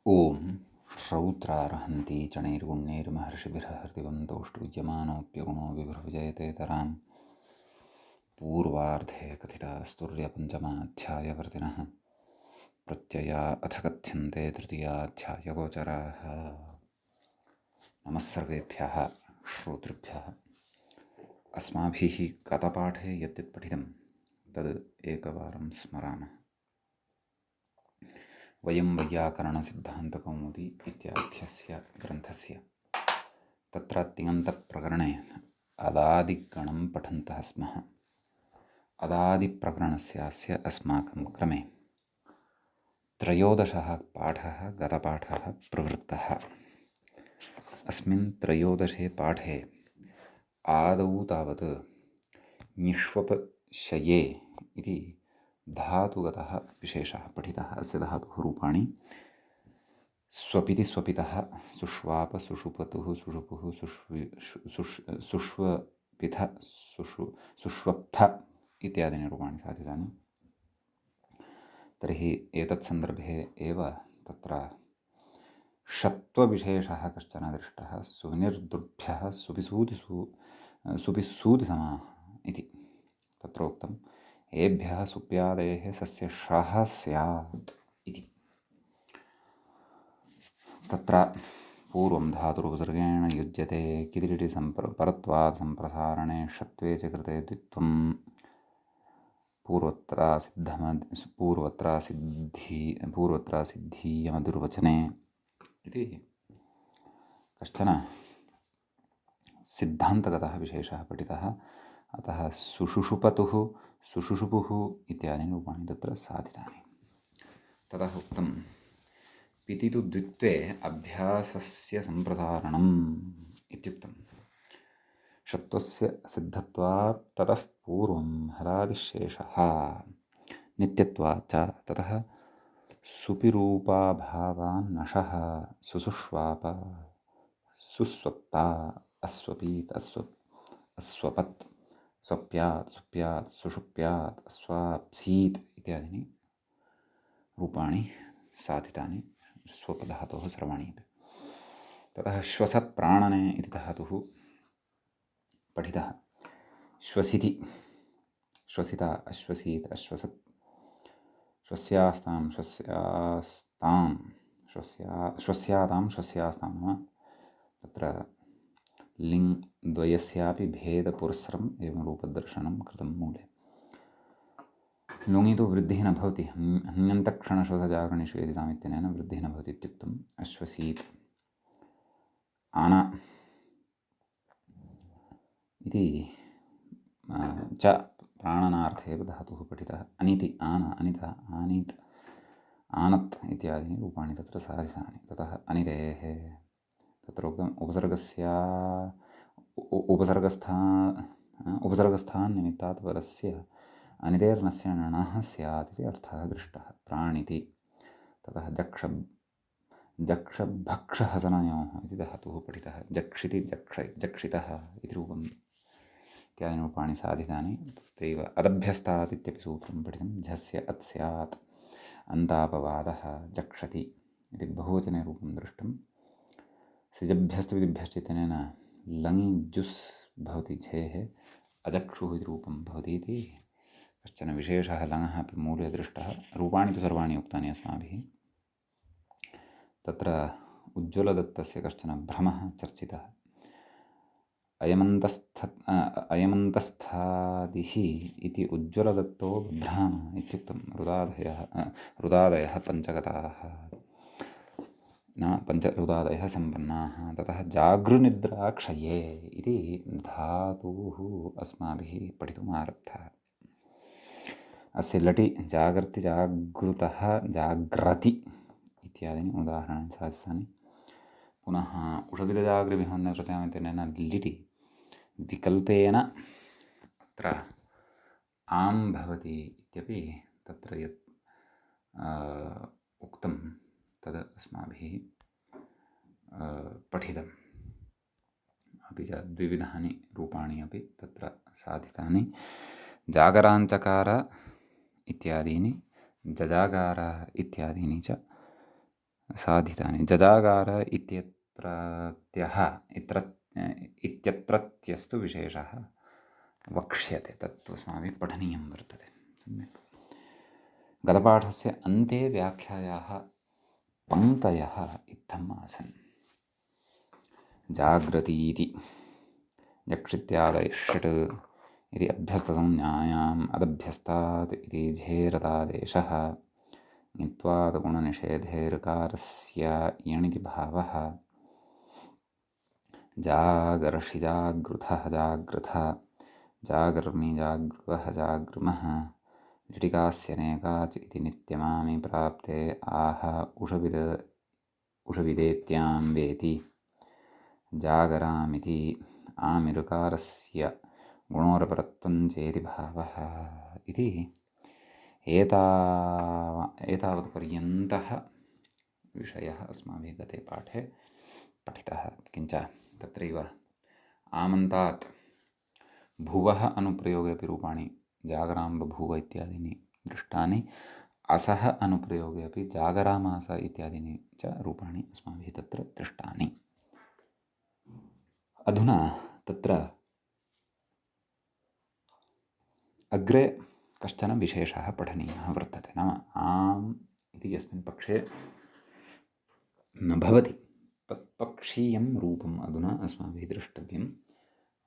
ॐ श्रौत्रार्हन्ति चणैर्गुण्यैर्महर्षिभिर्हृदिवन्तोष्टुज्यमानोऽप्यगुणो विभ्रविजयते तरां पूर्वार्धे कथितास्तुर्यपञ्चमाध्यायवर्तिनः प्रत्यया अथ कथ्यन्ते तृतीयाध्यायगोचराः। नमः सर्वेभ्यः श्रोतृभ्यः। अस्माभिः गतपाठे यद्यत् पठितं तद् एकवारं स्मरामः। वयं वैयाकरणसिद्धान्तकौमुदी इत्याख्यस्य ग्रन्थस्य तत्र तिङन्तप्रकरणे अदादिगणं पठन्तः स्मः। अदादिप्रकरणस्यास्य अस्माकं क्रमे त्रयोदशः पाठः गतपाठः प्रवृत्तः। अस्मिन् त्रयोदशे पाठे आदौ तावत् निष्वपशये इति धातुगतः विशेषः पठितः। अस्य धातुः रूपाणि स्वपिति स्वपितः, सुष्वाप सुषुपतुः सुषुपुः सुष्वपिथ सुष्वप्थ इत्यादीनि रूपाणि साधितानि। तर्हि एतत् सन्दर्भे एव तत्र षत्वविशेषः कश्चन दृष्टः। सुनिर्दृभ्यः सुपिसूतिसमाः इति तत्र उक्तम्। एभ्यः सुप्यादेः सस्य शः स्यात् इति। तत्र पूर्वं धातुरुपसर्गेण युज्यते किदिरिटि परत्वात् सम्प्रसारणे षत्वे च कृते द्वित्वं पूर्वत्र सिद्धीयमदुर्वचने इति कश्चन सिद्धान्तगतः विशेषः पठितः। अतः सुषुषुपतुः सुषुषुपुः इत्यादीनि रूपाणि तत्र साधितानि। ततः उक्तं पिति तु द्वित्वे अभ्यासस्य सम्प्रसारणम् इत्युक्तं। षत्वस्य सिद्धत्वात् ततः पूर्वं हलादिशेषः नित्यत्वात् च ततः सुपिरूपाभावान्नशः सुसुष्वाप सुस्वप्ता अस्वपीत् अस्वपत् स्वप्यात् सुप्यात् सुषुप्यात् अस्वाप्सीत् इत्यादीनि रूपाणि साधितानि स्वपधातोः सर्वाणि अपि। ततः श्वसप्राणने इति धातुः पठितः। श्वसिति श्वसिता अश्वसीत् अश्वसत् श्वस्यास्तां श्वस्यास्तां नाम तत्र लिङ्गद्वयस्यापि भेदपुरस्सरम् एवं रूपदर्शनं कृतं मूले। लुङि तु वृद्धिः न भवति। हन्यन्तक्षणश्वसजागरणेषु वेदितामित्यनेन वृद्धिः न भवति इत्युक्तम्। अश्वसीत् आना इति च प्राणनार्थे एव धातुः पठितः। अनिति आना अनिता आनीत् आनत् इत्यादीनि रूपाणि तत्र साधितानि। ततः अनितेः तत्र उक्तम् उपसर्गस्थान् निमित्तात् परस्य अनितेर्नस्य णः स्यात् इति अर्थः दृष्टः। प्राणिति। ततः जक्षभक्षहसनयोः इति धातुः पठितः। जक्षिति जक्षितः इति रूपम् इत्यादीनि रूपाणि साधितानि। तत्रैव अदभ्यस्तात् इत्यपि सूत्रं पठितं। झस्य अत् स्यात् अन्तापवादः जक्षति इति बहुवचने रूपं दृष्टं। सिजभ्यस्तु विधिभ्यश्च इत्यनेन लङि जुस् भवति झेः अजक्षुः इति रूपं भवति इति कश्चन विशेषः लङः अपि मूले दृष्टः। रूपाणि तु सर्वाणि उक्तानि अस्माभिः। तत्र उज्ज्वलदत्तस्य कश्चन भ्रमः चर्चितः। अयमन्तस्थादिः इति उज्ज्वलदत्तो बिभ्राम इत्युक्तं। रुदादयः पञ्चगताः रुदादयः सम्पन्नाः। ततः जागृनिद्राक्षये इति धातुः अस्माभिः पठितुम् आरब्धः। अस्य लटि जागर्ति जागृतः जाग्रति इत्यादीनि उदाहरणानि साधितानि। पुनः उषदिलजागृविहन्यप्रत्यामित्यनेन लिटि विकल्पेन अत्र आं भवति इत्यपि तत्र यत् उक्तं तद् अस्माभिः पठितम्। अपि च द्विविधानि रूपाणि अपि तत्र साधितानि। जागराञ्चकार इत्यादीनि जजागार इत्यादीनि च साधितानि जजागार इत्यत्रत्यस्तु विशेषः वक्ष्यते, तत्तु अस्माभिः पठनीयं वर्तते। सम्यक्। गतपाठस्य अन्ते व्याख्यायाः पङ्क्तयः इत्थम् आसन्। जाग्रतीति यक्षित्यादयः षट् इति अभ्यस्तसंज्ञायाम् अदभ्यस्तात् इति झेरतादेशः ङित्वात् गुणनिषेधे ऋकारस्य यणिति भावः जागर्षि जागृथः जागृथ जागर्मि जागृवः जागृमः लिटिकास्यनेकाच् इति नित्यमामि प्राप्ते आह उषविदेत्यां वेति जागरामिति आमिरुकारस्य गुणोरपरत्वं चेति भावः इति एतावत्पर्यन्तः विषयः अस्माभिः गते पाठे पठितः। किञ्च तत्रैव आमन्तात् भुवः अनुप्रयोगे अपि रूपाणि जागरां बभूव इत्यादीनि दृष्टानि, असः अनुप्रयोगे अपि जागरामास इत्यादीनि च रूपाणि अस्माभिः तत्र दृष्टानि। अधुना तत्र अग्रे कश्चन विशेषः पठनीयः वर्तते। नाम आम् इति यस्मिन् पक्षे न भवति तत्पक्षीयं रूपम् अधुना अस्माभिः द्रष्टव्यं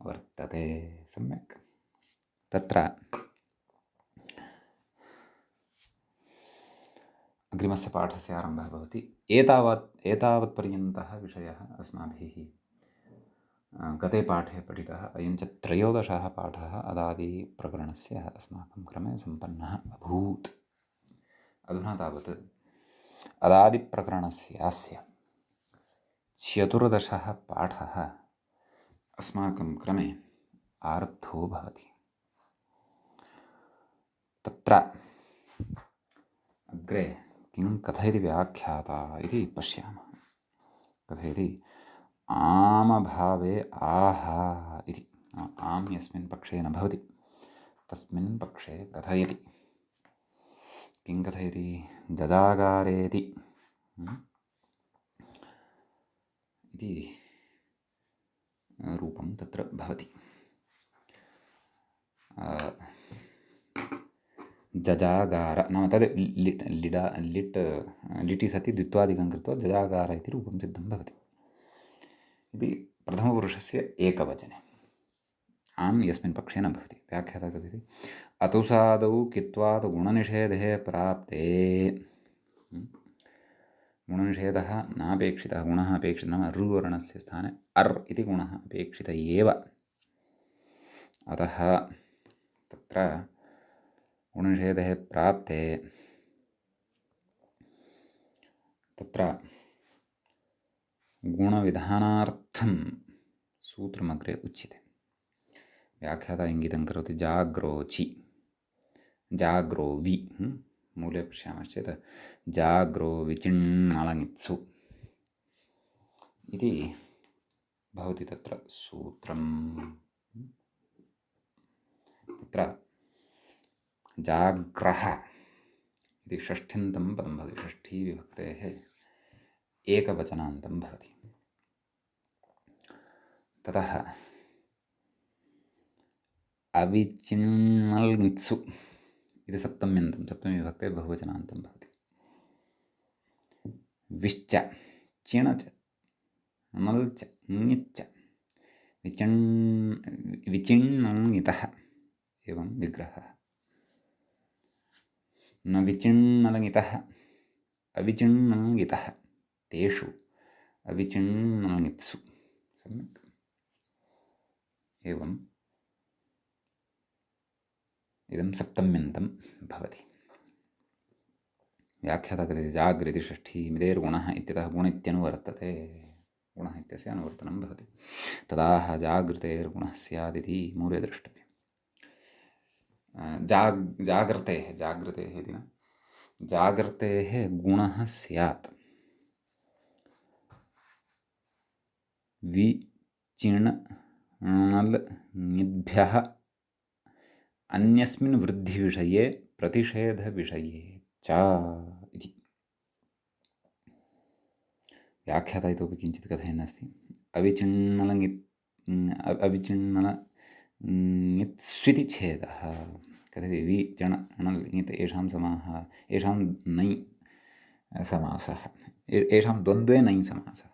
वर्तते। सम्यक्। तत्र अग्रिमस्य पाठस्य आरम्भः भवति। एतावत्पर्यन्तः विषयः अस्माभिः गते पाठे पठितः। अयं च 13 पाठः अदादिप्रकरणस्य अस्माकं क्रमे सम्पन्नः अभूत्। अधुना तावत् अदादिप्रकरणस्यास्य 14 पाठः अस्माकं क्रमे आरब्धो भवति। तत्र अग्रे किं कथयति व्याख्याता इति पश्यामः। कथयति आमभावे आहा इति। आम् यस्मिन् पक्षे न भवति तस्मिन् पक्षे कथयति। किं कथयति? जजागारेति इति रूपं तत्र भवति। जजागार नाम तद् लिटि सति द्वित्वादिकं कृत्वा जजागार इति रूपं सिद्धं भवति। इति प्रथमपुरुषस्य एकवचने आम् यस्मिन् पक्षे न भवति। व्याख्याता कथयति अतुसादौ कित्वात् गुणनिषेधे प्राप्ते। गुणनिषेधः नापेक्षितः, गुणः अपेक्षितः। नाम ऋवर्णस्य स्थाने अर् इति गुणः अपेक्षित एव। अतः तत्र गुणनिषेधे प्राप्ते तत्र गुणविधानार्थं सूत्रमग्रे उच्यते। व्याख्याता इङ्गितं करोति जाग्रोचि जाग्रोवि। मूले पश्यामश्चेत् जाग्रो विचिण्णळङित्सु इति भवति तत्र सूत्रं। तत्र जाग्रः इति षष्ठ्यन्तं पदं भवति। षष्ठीविभक्तेः एकवचनान्तं भवति। ततः अविचिण्णळङित्सु इति सप्तम्यन्तं, सप्तमीविभक्ते बहुवचनान्तं भवति। विश्च चिणच णल्च ङिच्च विचिण्णङितः एवं विग्रहः। न विचिण्णलङितः अविचिण्णङितः तेषु अविचिण्णङित्सु। सम्यक्। एवम् इदं सप्तम्यन्तं भवति। व्याख्याता कथयति जागृति षष्ठी मिदेर्गुणः इत्यतः गुण इत्यनुवर्तते। गुणः इत्यस्य अनुवर्तनं भवति। तदाह जागृतेर्गुणः स्यादिति मूले द्रष्टव्यम्। जागृतेः इति न, जागृतेः गुणः स्यात्। विचिण्णल्ङिभ्यः अन्यस्मिन् वृद्धिविषये प्रतिषेधविषये च इति। व्याख्याता इतोपि किञ्चित् कथयन्नस्ति। अविचिण्णलङित्स्विति छेदः कथयति विचण णल् येषां समाः येषां नै समासः येषां द्वन्द्वे नै समासः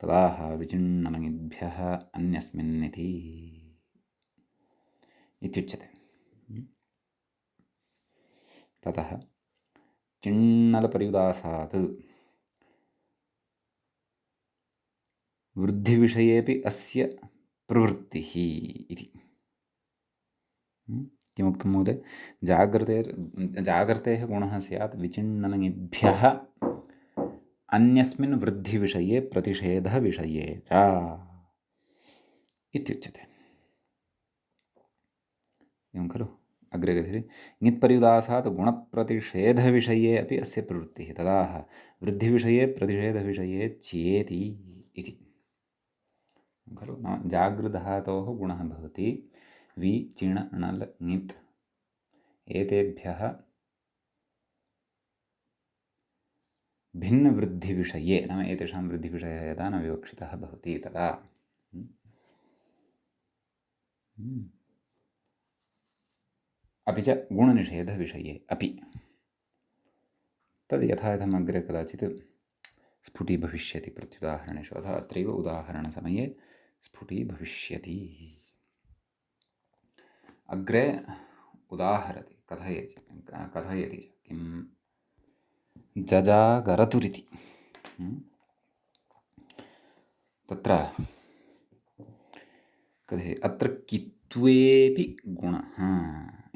तदाह विचिण्णलङिभ्यः अन्यस्मिन् इत्युच्यते। ततः चिण्णलपर्युदासात् वृद्धिविषयेऽपि अस्य प्रवृत्तिः इति। किमुक्तं महोदय? जागर्तेः गुणः स्यात् विचिण्णलङिभ्यः अन्यस्मिन् वृद्धिविषये प्रतिषेधविषये च इत्युच्यते। एवं खलु? अग्रे कथयति ङित्पर्युदासात् गुणप्रतिषेधविषये अपि अस्य प्रवृत्तिः तदाह वृद्धिविषये प्रतिषेधविषये चेति इति। खलु? नाम जागृधातोः गुणः भवति वि चिण णल ङित् एतेभ्यः भिन्नवृद्धिविषये नाम एतेषां वृद्धिविषयः यदा न विवक्षितः भवति तदा अपि च गुणनिषेधविषये अपि तद् यथा यथम् अग्रे कदाचित् स्फुटीभविष्यति प्रत्युदाहरणेषु अतः अत्रैव उदाहरणसमये स्फुटीभविष्यति। अग्रे उदाहरति कथयति च किं जजागरतुरिति। तत्र कथयति अत्र कित्त्वेऽपि गुणः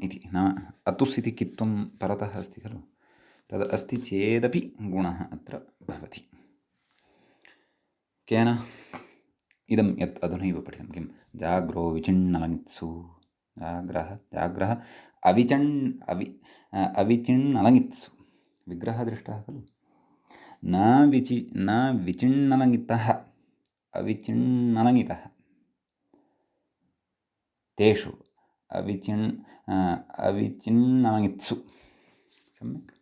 इति नाम अतुस् इति कित्त्वं परतः अस्ति खलु तद् अस्ति चेदपि गुणः अत्र भवति। केन? इदं यत् अधुनैव पठितं किं जाग्रो विचिण्णलङित्सु जाग्रः अविचिण्णलङित्सु विग्रहः दृष्टः खलु न विचिण्णलङितः अविचिण्णलङितः तेषु अविचिण्णलङित्सु सम्यक्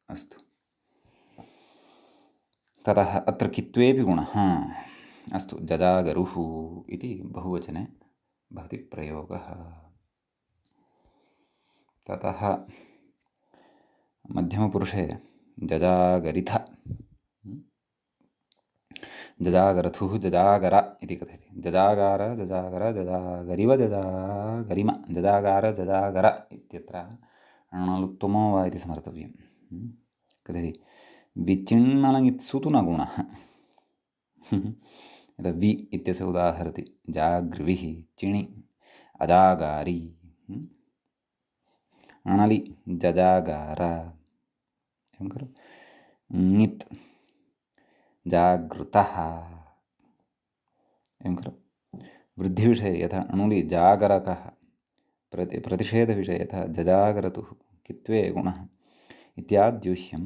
अस्तु। ततः अत्र कित्त्वेऽपि गुणः अस्तु जजागरुः इति बहुवचने भवति प्रयोगः। ततः मध्यमपुरुषे जजागरिथ जजागरथुः जजागर इति कथयति जजागार जजागर जजागरिव जजागरिम जजागार जजागर इत्यत्र णलुत्तमो वा इति स्मर्तव्यं। कथयति विचिण्णलङित्सु तु न गुणः यदा वि इत्यस्य उदाहरति जागृविः चिणि अजागारी णलि जजागार एवं खलु ङित् जागृतः एवं खलु वृद्धिविषये यथा अणुलि जागरकः प्रतिषेधविषये यथा जजागरतुः कित्त्वे गुणः इत्याद्युह्यं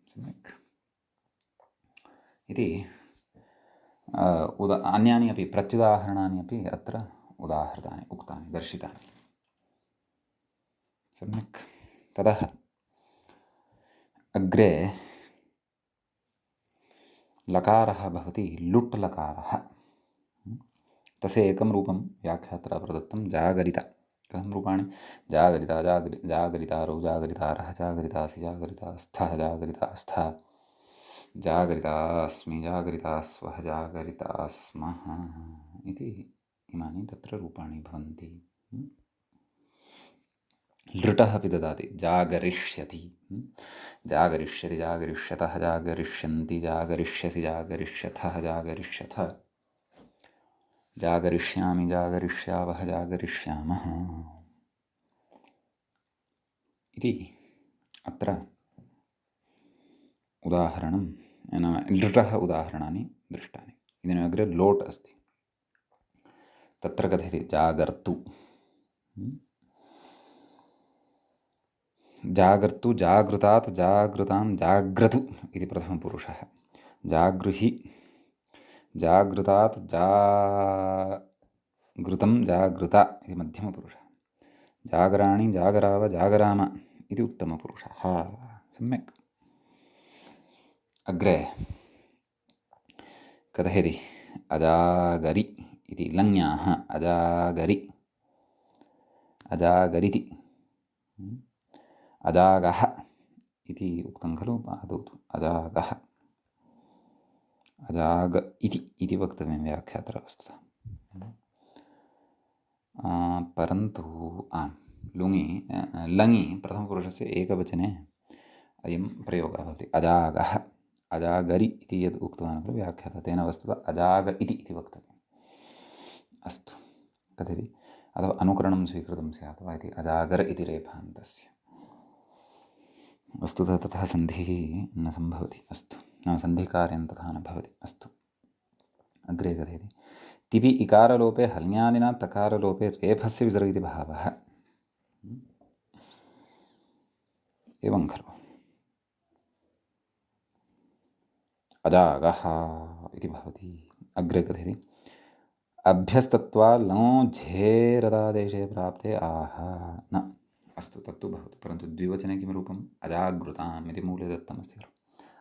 सम्यक् इति अन्यानि अपि प्रत्युदाहरणानि अपि अत्र उदाहृतानि उक्तानि दर्शितानि सम्यक्। ततः अग्रे लकारः भवति लुट् लकारः तस्य एकं रूपं व्याख्यात्रा प्रदत्तं जागरित। कथं रूपाणि जागरिता जागरितारो जागरितारः जागरितासि जागरितास्थः जागरितास्था जागरितास्मि जागरितास्वः जागरितास्मः इति इमानि तत्र रूपाणि भवन्ति। लृटः अपि ददाति जागरिष्यति जागरिष्यति जागरिष्यतः जागरिष्यन्ति जागरिष्यसि जागरिष्यथः जागरिष्यथ जागरिष्यामि जागरिष्यावः जागरिष्यामः इति अत्र उदाहरणं नाम लृटः उदाहरणानि दृष्टानि। इदानीमग्रे लोट् अस्ति तत्र कथयति जागर्तु जागर्तु जागृतात् जागृतां जाग्रतु इति प्रथमपुरुषः जागृहि जागृतात् जागृतं जागृता इति मध्यमपुरुषः जागराणि जागराव जागराम इति उत्तमपुरुषः सम्यक्। अग्रे कथयति अजागरि इति लङ्याः अजागरि अजागरिति अजागः इति उक्तं खलु आदौ तु अजागः अजाग इति वक्तव्यं व्याख्यातः वस्तुतः परन्तु लुङि लङि प्रथमपुरुषस्य एकवचने अयं प्रयोगः भवति अजागः अजागरि इति यद् उक्तवान् खलु व्याख्यातः तेन वस्तुतः अजाग इति वक्तव्यम् अस्तु कथयति अथवा अनुकरणं स्वीकृतं स्यात् वा इति अजागर इति रेफान्तस्य वस्तुतः तथा सन्धिः न सम्भवति अस्तु नाम सन्धिकार्यं तथा न भवति अस्तु अग्रे कथयति तिपि इकारलोपे हल्यादिना तकारलोपे रेफस्य विसर्गति भावः एवं खलु अजागः इति भवति अग्रे कथयति अभ्यस्तत्वा लो झेरदादेशे प्राप्ते आह न अस्तु तत्तु भवतु परन्तु द्विवचने किं रूपम् अजागृताम् इति मूले दत्तमस्ति खलु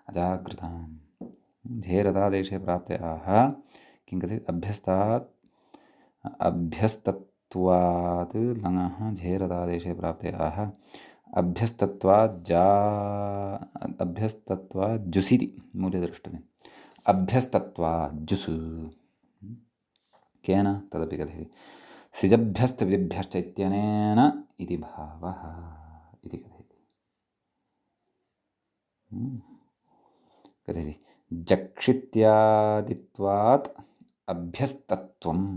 अजागृताम् झेरदादेशे प्राप्ते आह किं कथयति अभ्यस्तत्वात् लङः झेरदादेशे प्राप्ते आह अभ्यस्तत्वात् जुसिति मूले द्रष्टव्यम् अभ्यस्तत्वात् जुस् केन तदपि कथयति सिजभ्यस्तविधिभ्यश्च इत्यनेन इति भावः इति कथयति कथयति जक्षित्यादित्वात् अभ्यस्तत्वम्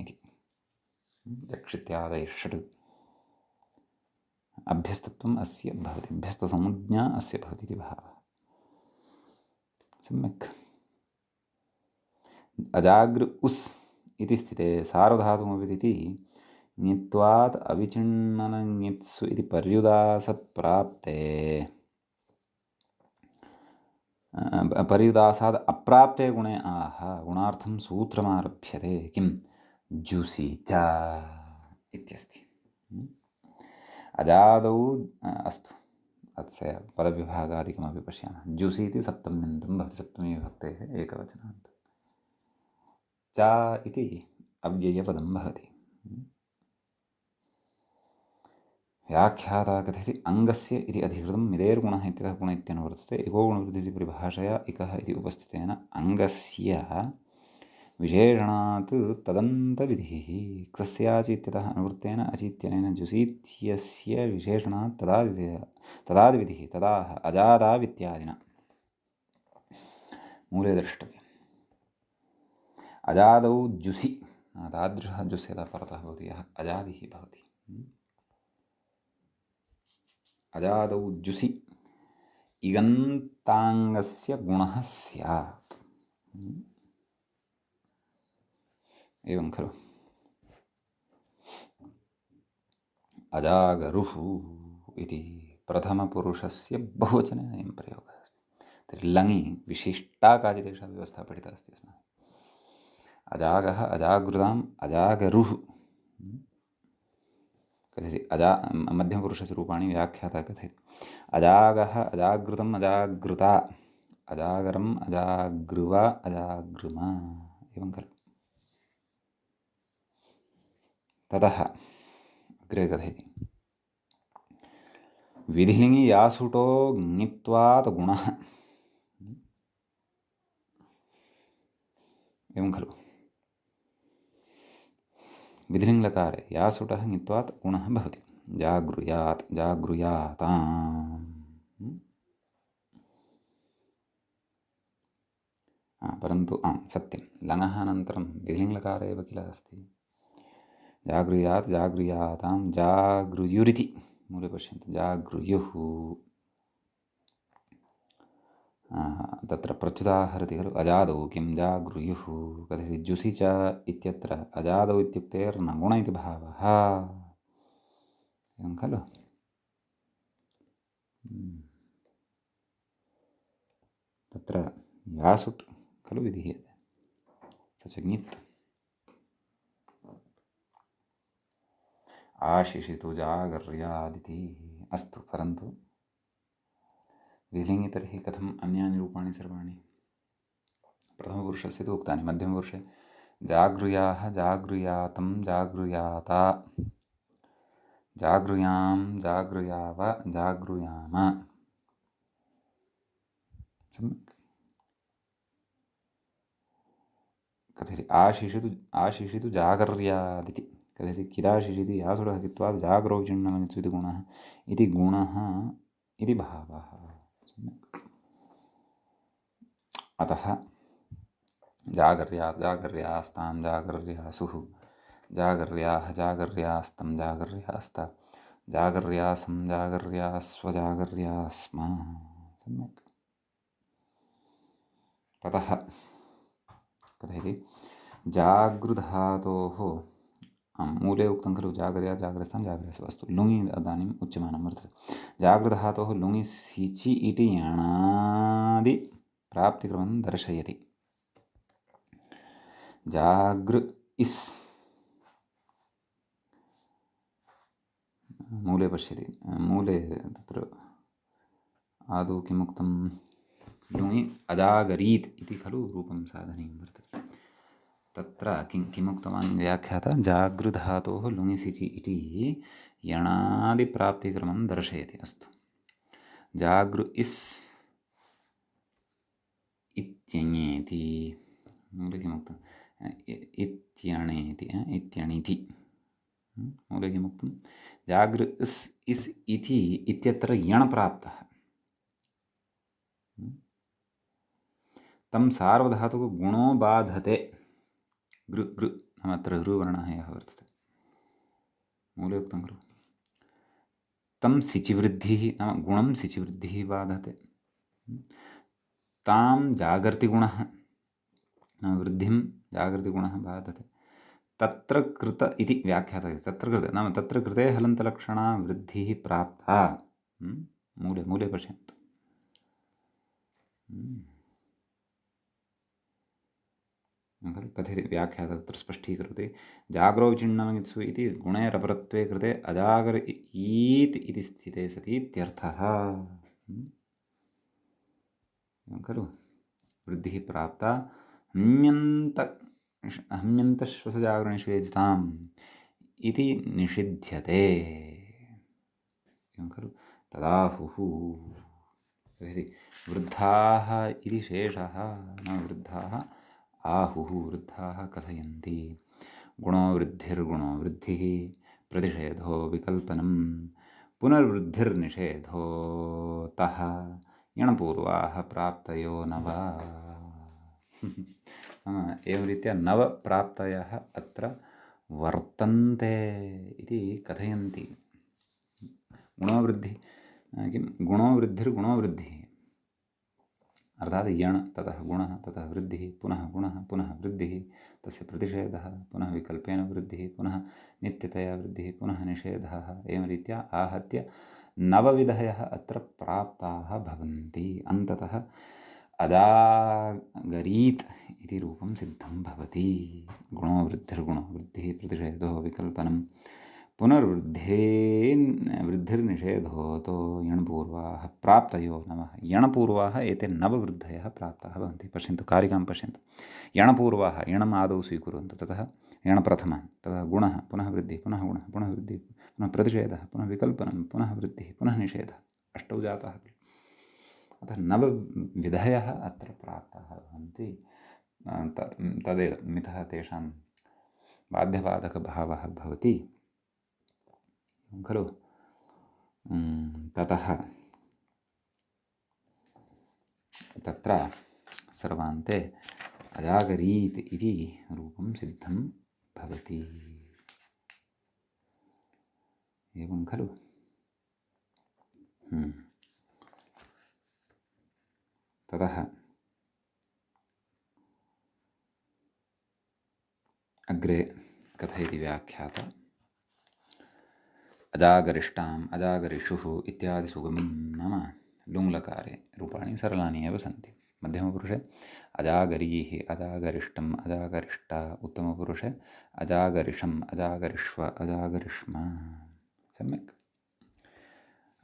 इति जक्षित्यादयः षट् अभ्यस्तत्वम् अस्य भवति अभ्यस्तसंज्ञा अस्य भवति इति भावः सम्यक् अजागृ उस् इति स्थिते सार्वधातुमविदिति ङित्वात् अविचिन्ननङित्सु इति पर्युदासप्राप्ते पर्युदासाद् अप्राप्ते गुणे आह गुणार्थं सूत्रमारभ्यते किं जुसि च इत्यस्ति अजादौ अस्तु अस्य पदविभागादिकमपि पश्यामः जुसि इति सप्तम्यन्तं भवति सप्तमी विभक्तेः एकवचनात् च इति अव्ययपदं भवति व्याख्याता कथयति अङ्गस्य इति अधिकृतं मिदेर्गुणः इत्यतः गुण इत्यनुवर्तते इको गुणवृद्धिः परिभाषया इकः इति उपस्थितेन अङ्गस्य विशेषणात् तदन्तविधिः क्तस्याचीत्यतः अनुवृत्तेन अचीत्यनेन जुसीत्यस्य विशेषणात् तदादिविधिः तदाह अजादावित्यादिना मूले द्रष्टव्यम् अजादौ जुसि तादृशः जुस् यदा परतः भवति यः अजादिः भवति अजादौ जुसि इगन्ताङ्गस्य गुणः स्यात् एवं खलु अजागरुः इति प्रथमपुरुषस्य बहुवचने अयं प्रयोगः अस्ति तर्हि लङि विशिष्टा काचिदेषा व्यवस्था पठिता अस्ति अस्माभिः अजागः अजागृताम् अजागरुः कथयति मध्यमपुरुषस्य रूपाणि व्याख्याता कथयति अजागः अजागृतम् अजागृता अजागरम् अजागृवा अजागृमा एवं खलु ततः अग्रे कथयति विधिलिङि यासुटो ङित्वात् गुणः एवं खलु विधिलिङ्लकारे यासुटः ङित्वात् गुणः भवति जागृयात् जागृयाताम् परन्तु सत्यं लङः अनन्तरं विधिलिङ्लकार एव किल अस्ति जागृयात् जागृयातां जागृयुरिति मूले पश्यन्तु जागृयुः तत्र प्रत्युदाहरति खलु अजादौ किं जागृयुः कथयति जुसि च इत्यत्र अजादौ इत्युक्तेर्न गुण इति भावः एवं खलु तत्र यासुट् खलु विधीयते स च ङित् आशिषितु जागर्यादिति अस्तु परन्तु विधिलिङ्गे तर्हि कथम् अन्यानि रूपाणि सर्वाणि? प्रथमपुरुषस्य तु उक्तानि, मध्यमपुरुषे जागृयाः, जागृयातं, जागृयाता, जागृयां, जागृयाव, जागृयाम। सम्यक्। कथयति आशिषितु जागर्यादिति कथयति किराशिषिति यासुरः कित्वात् जाग्रौ चिण्णमनित्सु इति गुणः इति भावः। सम्यक्। अतः जागर्यात् जागर्यास्तां जागर्यासुः, जागर्याः जागर्यास्तं जागर्यास्त, जागर्यासं जागर्यास्व जागर्यास्म। सम्यक्। ततः कथयति जागृधातोः मूले उक्तं खलु जागर्यात् जागरस्थां जागर्यासु। अस्तु, लुङि इदानीम् उच्यमानं वर्तते। जागृधातोः लुङि सिचि इति यणादि प्राप्तिक्रमं दर्शयति। जागृ इस् मूले पश्यति, मूले तत्र आदौ किमुक्तं, लुङि अजागरीत् इति खलु रूपं साधनीयं वर्तते। तत्र किमुक्तवान् व्याख्याता, जागृधातोः लुङि सिचि इति यणादिप्राप्तिक्रमं दर्शयति। अस्तु, जागृ इस् इत्यण्येति, मूले किमुक्तम्, इत्यणेति इत्यणिति, मूले किमुक्तं, जागृ इस् इति इत्यत्र यण् प्राप्तः, तं सार्वधातुको गुणो बाधते। गृ गृ नाम अत्र ऋवर्णः यः वर्तते, मूले उक्तं खलु, तं सिचिवृद्धिः नाम गुणं सिचिवृद्धिः बाधते। तां जागर्तिगुणः नाम वृद्धिं जागर्तिगुणः बाधते। तत्र कृत इति व्याख्यातः, तत्र कृत नाम तत्र कृते हलन्तलक्षणा वृद्धिः प्राप्ता। मूले मूले पश्यन्तु। खलु कथयति व्याख्यातः, तत्र स्पष्टीकरोति, जाग्रौ चिण्णमनित्सु इति गुणेरपरत्वे कृते अजागर ईत् इति स्थिते सति इत्यर्थः। खलु वृद्धिः प्राप्ता हम्यन्तश्वसजागरणनिषेधिताम् इति निषिध्यते। एवं खलु, तदाहुः वृद्धाः इति शेषः न, वृद्धाः आहुः, वृद्धाः कथयन्ति। गुणो वृद्धिर्गुणो वृद्धिः, प्रतिषेधो विकल्पनं, पुनर्वृद्धिर्निषेधोतः, यणपूर्वाः प्राप्तयो नव। एवं रीत्या नवप्राप्तयः अत्र वर्तन्ते इति कथयन्ति। गुणोवृद्धिः किं, गुणो वृद्धिर्गुणो वृद्धिः, अर्थात् यण् ततः गुणः ततः वृद्धिः, पुनः गुणः पुनः वृद्धिः, तस्य प्रतिषेधः, पुनः विकल्पेन वृद्धिः, पुनः नित्यतया वृद्धिः, पुनः निषेधः। एवं रीत्या आहत्य नवविधयः अत्र प्राप्ताः भवन्ति। अन्ततः अजागरीत् इति रूपं सिद्धं भवति। गुणो वृद्धिर्गुणो वृद्धिः, प्रतिषेधो विकल्पनं, वृद्धिर्निषेधोतो, यणपूर्वाः प्राप्तयो नवः। यणपूर्वाः एते नववृद्धयः प्राप्ताः भवन्ति। पश्यन्तु, कारिकां पश्यन्तु। यणपूर्वाः, यणम् आदौ स्वीकुर्वन्तु, ततः यणप्रथमः, ततः गुणः, पुनः वृद्धिः, पुनः गुणः, पुनः वृद्धिः, पुनः प्रतिषेधः, पुनः विकल्पनं, पुनः वृद्धिः, पुनः निषेधः, अष्टौ जाताः। अतः नवविधयः अत्र प्राप्ताः भवन्ति। तदेव मिथः तेषां बाध्यबाधकभावः भवति खलु। ततः तत्र सर्वान्ते अजागरीत् इति रूपं सिद्धं भवति। एवं खलु। ततः अग्रे कथयति व्याख्याता, अजागरिष्टाम् अजागरिषुः इत्यादि सुगमं नाम लुङ्लकारे रूपाणि सरलानि एव सन्ति। मध्यमपुरुषे अजागरीः अजागरिष्टम् अजागरिष्टा, उत्तमपुरुषे अजागरिषम् अजागरिष्व अजागरिष्म। सम्यक्।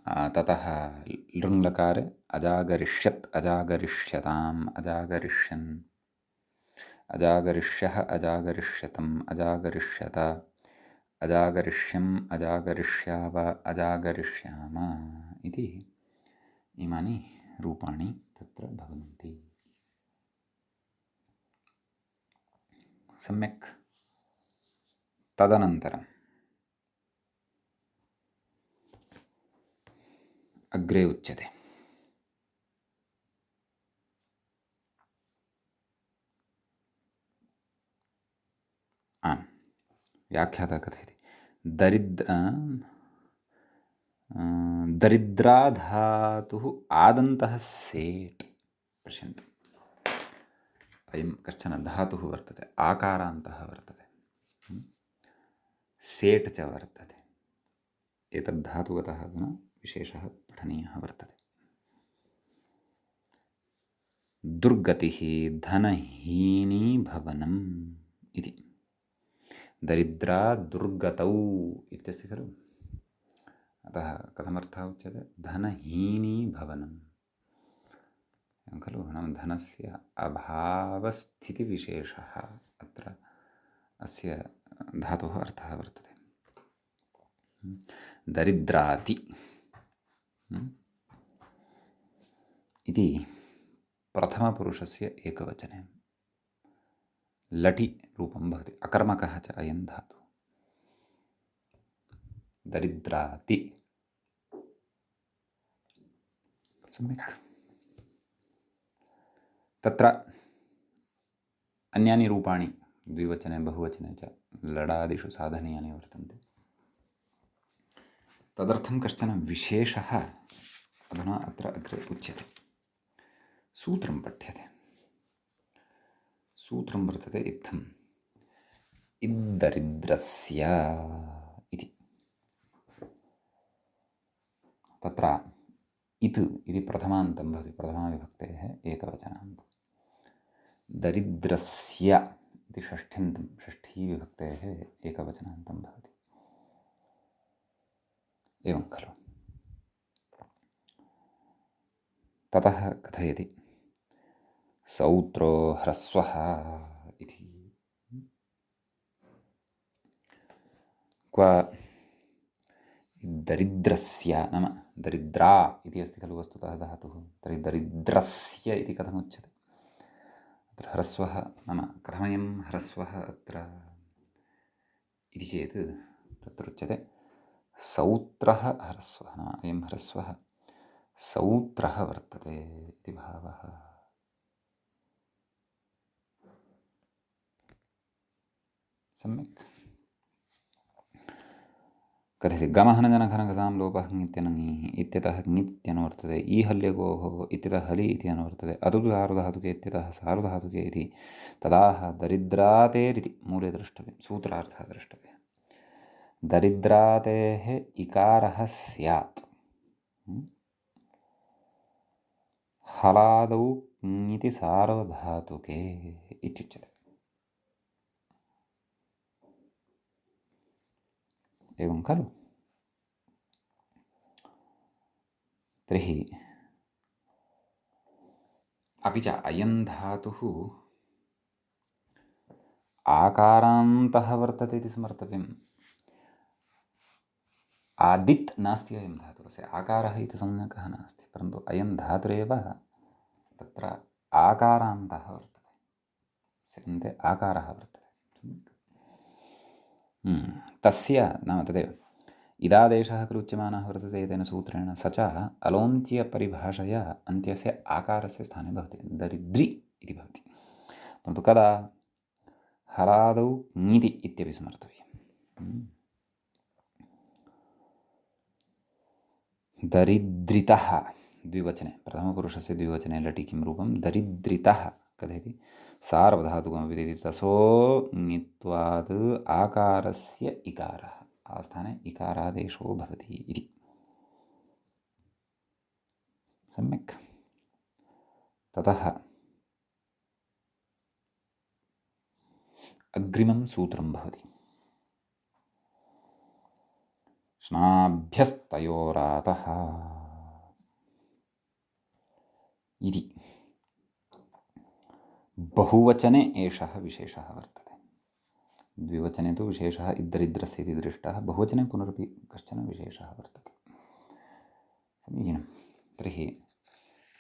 ततः लृङ्लकारे अजागरिष्यत्, अजागरिष्यताम्, अजागरिष्यन्, अजागरिष्यः, अजागरिष्यतम्, अजागरिष्यत, अजागरिष्यम्, अजागरिष्याव, अजागरिष्याम इति इमानि रूपाणि तत्र भवन्ति। सम्यक्। तदनन्तरम् अग्रे उच्यते व्याख्याता कथयति दरिद्रा धातुः आदन्तः सेट्। पश्यन्तु, अयं कश्चन धातुः वर्तते, आकारान्तः वर्तते, सेट् च वर्तते। एतद्धातुगतः गुणः विशेषः पठनीयः वर्तते। दुर्गतिः धनहीनी भवनम् इति। दरिद्रा दुर्गतौ इत्यस्ति खलु, अतः कथमर्थः उच्यते? धनहीनी भवनम् खलु, नाम धनस्य अभावस्थितिविशेषः अत्र अस्य धातोः अर्थः वर्तते। दरिद्राति इति प्रथमपुरुषस्य एकवचने लटि रूपं भवति, अकर्मकः च अयं धातुः। दरिद्राति। सम्यक्। तत्र अन्यानि रूपाणि द्विवचने बहुवचने च लडादिषु साधनीयानि वर्तन्ते। तदर्थं कश्चन विशेषः अधुना अत्र अग्रे उच्यते। सूत्रं पठ्यते। सूत्रं वर्तते इत्थम्: इद्दरिद्रस्य इति। तत्र इत् इति प्रथमान्तं भवति, प्रथमाविभक्तेः एकवचनान्तं। दरिद्रस्य इति षष्ठ्यन्तं, षष्ठीविभक्तेः एकवचनान्तं भवति। एवं खलु। ततः कथयति सौत्रो ह्रस्वः इति। क्व दरिद्रस्य नाम दरिद्रा इति अस्ति खलु वस्तुतः धातुः, तर्हि दरिद्रस्य इति कथमुच्यते? अत्र ह्रस्वः नाम कथमयं ह्रस्वः अत्र इति चेत् तत्र उच्यते सौत्रः ह्रस्वः, नाम अयं ह्रस्वः सौत्रः वर्तते इति भावः। सम्यक्। कथयति गमहनजनघनघसां लोपः ङित्यनङिः इत्यतः ङित्यनुवर्तते। ईहल्यगोः इत्यतः हलि इति अनुवर्तते। अदुतु सार्वधातुके इत्यतः सार्वधातुके इति। तदाह दरिद्रातेरिति मूले द्रष्टव्यं, सूत्रार्थः द्रष्टव्यः। दरिद्रातेः इकारः स्यात्, हलादौ ङिति सार्वधातुके इत्युच्यते। एवं खलु। तर्हि अपि च अयं धातुः आकारान्तः वर्तते इति स्मर्तव्यम्। आदित् नास्ति अयं धातुः, अस्य आकारः इति संज्ञकः नास्ति, परन्तु अयं धातुरेव तत्र आकारान्तः वर्तते, अस्य अन्ते आकारः वर्तते। तस्य नाम तदेव इदादेशः खलु उच्यमानः वर्तते एतेन सूत्रेण, स च अलोन्त्यपरिभाषया अन्त्यस्य आकारस्य स्थाने भवति, दरिद्रि इति भवति। परन्तु कदा? हलादौ ङिति इत्यपि स्मर्तव्यम्। दरिद्रितः द्विवचने, प्रथमपुरुषस्य द्विवचने लटि किं रूपं? दरिद्रितः। कथयति? सार्वधातुकमपि तसो ङित्वात् आकारस्य इकारः, आस्थाने इकारादेशो भवति इति। सम्यक्। ततः अग्रिमं सूत्रं भवति। स्नाभ्यस्तयोरातः इति बहुवचने एषः विशेषः वर्तते। द्विवचने तु विशेषः इद्दरिद्रस्य इति दृष्टः, बहुवचने पुनरपि कश्चन विशेषः वर्तते। समीचीनं। तर्हि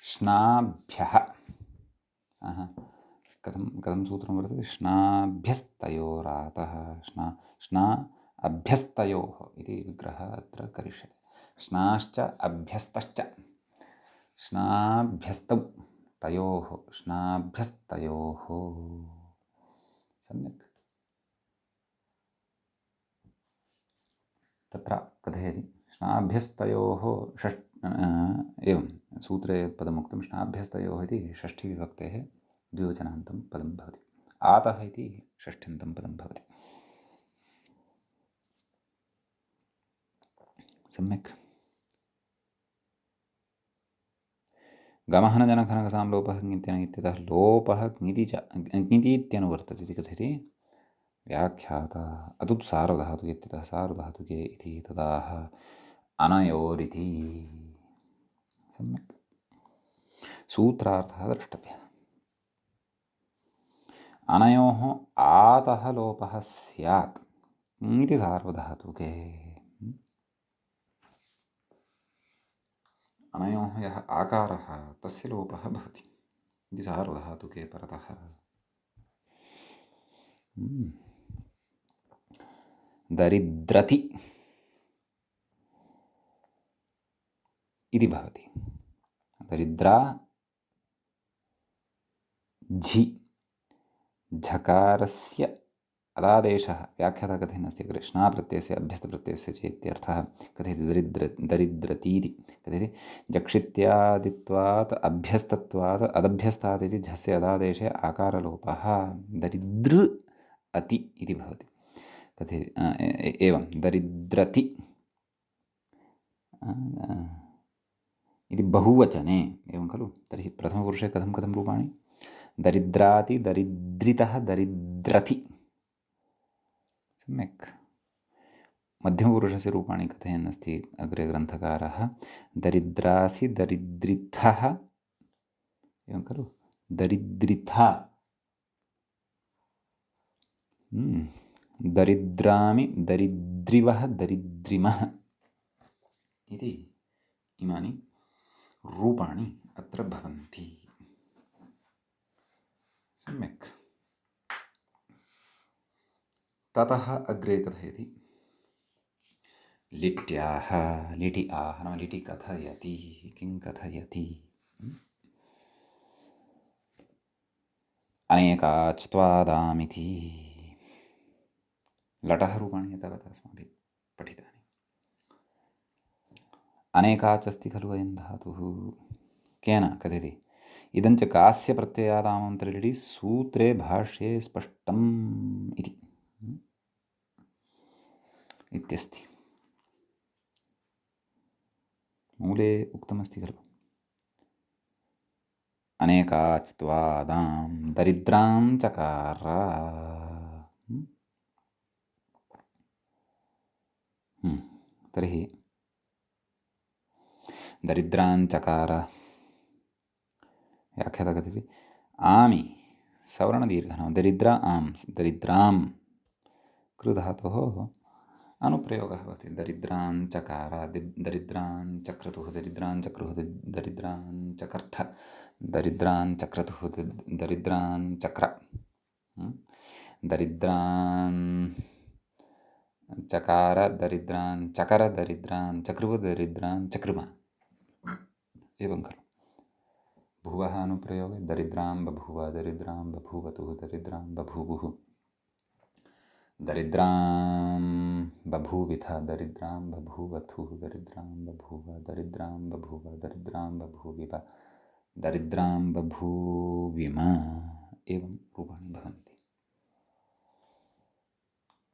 श्नाभ्यः कथं सूत्रं वर्तते? श्नाभ्यस्तयोरातः श्ना अभ्यस्तयोः इति विग्रहः अत्र करिष्यते। श्नाश्च अभ्यस्तश्च श्नाभ्यस्तौ तयोः श्नाभ्यस्तयोः। सम्यक्। तत्र कथयति श्नाभ्यस्तयोः एवं सूत्रे पदमुक्तं श्नाभ्यस्तयोः इति षष्ठीविभक्तेः द्विवचनान्तं पदं भवति। आतः इति षष्ठ्यन्तं पदं भवति। सम्यक्। गमः न जनघनघसां लोपः ङित्यन इत्यतः लोपः ङिति च ङिति इत्यनुवर्तते इति कथयति व्याख्याता। अतुत् सार्वधातुके इत्यतः सार्वधातुके इति तदाह अनयोरिति। सम्यक्। सूत्रार्थः द्रष्टव्यः। अनयोः आतः लोपः स्यात् इति सार्वधातुके। अनयोः यः आकारः तस्य लोपः भवति इति सार्वधातुके परतः। दरिद्रति इति भवति। दरिद्रा झि झकारस्य अदादेशः व्याख्याता कथयन्नस्ति अग्रे श्नाप्रत्ययस्य अभ्यस्तप्रत्ययस्य चेत्यर्थः कथयति दरिद्रतीति कथयति जक्षित्यादित्वात् अभ्यस्तत्वात् अदभ्यस्तात् इति झस्य अदादेशे आकारलोपः दरिद्र अति इति भवति। कथयति एवं दरिद्रति इति बहुवचने एवं खलु। तर्हि प्रथमपुरुषे कथं रूपाणि? दरिद्राति दरिद्रितः दरिद्रति। सम्यक्। मध्यमपुरुषस्य रूपाणि कथयन्नस्ति अग्रे ग्रन्थकारः दरिद्रासि दरिद्रिथः एवं खलु। दरिद्रिथा दरिद्रामि दरिद्रिवः दरिद्रिमः इति इमानि रूपाणि अत्र भवन्ति। सम्यक्। ततः अग्रे कथयति लिट्याः लिटि आह नाम लिटि कथयति। किं कथयति? अनेकाच्त्वादामिति लटः रूपाणि तावत् अस्माभिः पठितानि। अनेकाच् अस्ति खलु अयं धातुः। केन कथयति? इदं च कास्य प्रत्ययादामन्तरलिटि सूत्रे भाष्ये स्पष्टम् इति इत्यस्ति। मूले उक्तमस्ति खलु अनेकाच्त्वादां दरिद्रां चकार। तर्हि दरिद्रां चकार व्याख्याता कथयति आमि सवर्णदीर्घः नाम दरिद्रा आं दरिद्रां कृधातोः अनुप्रयोगः भवति। दरिद्रां चकार दरिद्रां चक्रतुः दरिद्रां चक्रुः दरिद्रां चकर्थ दरिद्रां चक्रतुः दरिद्रां चक्र दरिद्रां चकार दरिद्रां चकर दरिद्रां चक्रुः दरिद्रां चक्रुम एवं खलु। भुवः अनुप्रयोगे दरिद्रां बभूव दरिद्रां बभूवतुः दरिद्रां बभूवुः दरिद्रां बभूविथ दरिद्रां बभूवथुः दरिद्रां बभूव दरिद्रां बभूव दरिद्रां बभूविव दरिद्रां बभूविम एवं रूपाणि भवन्ति।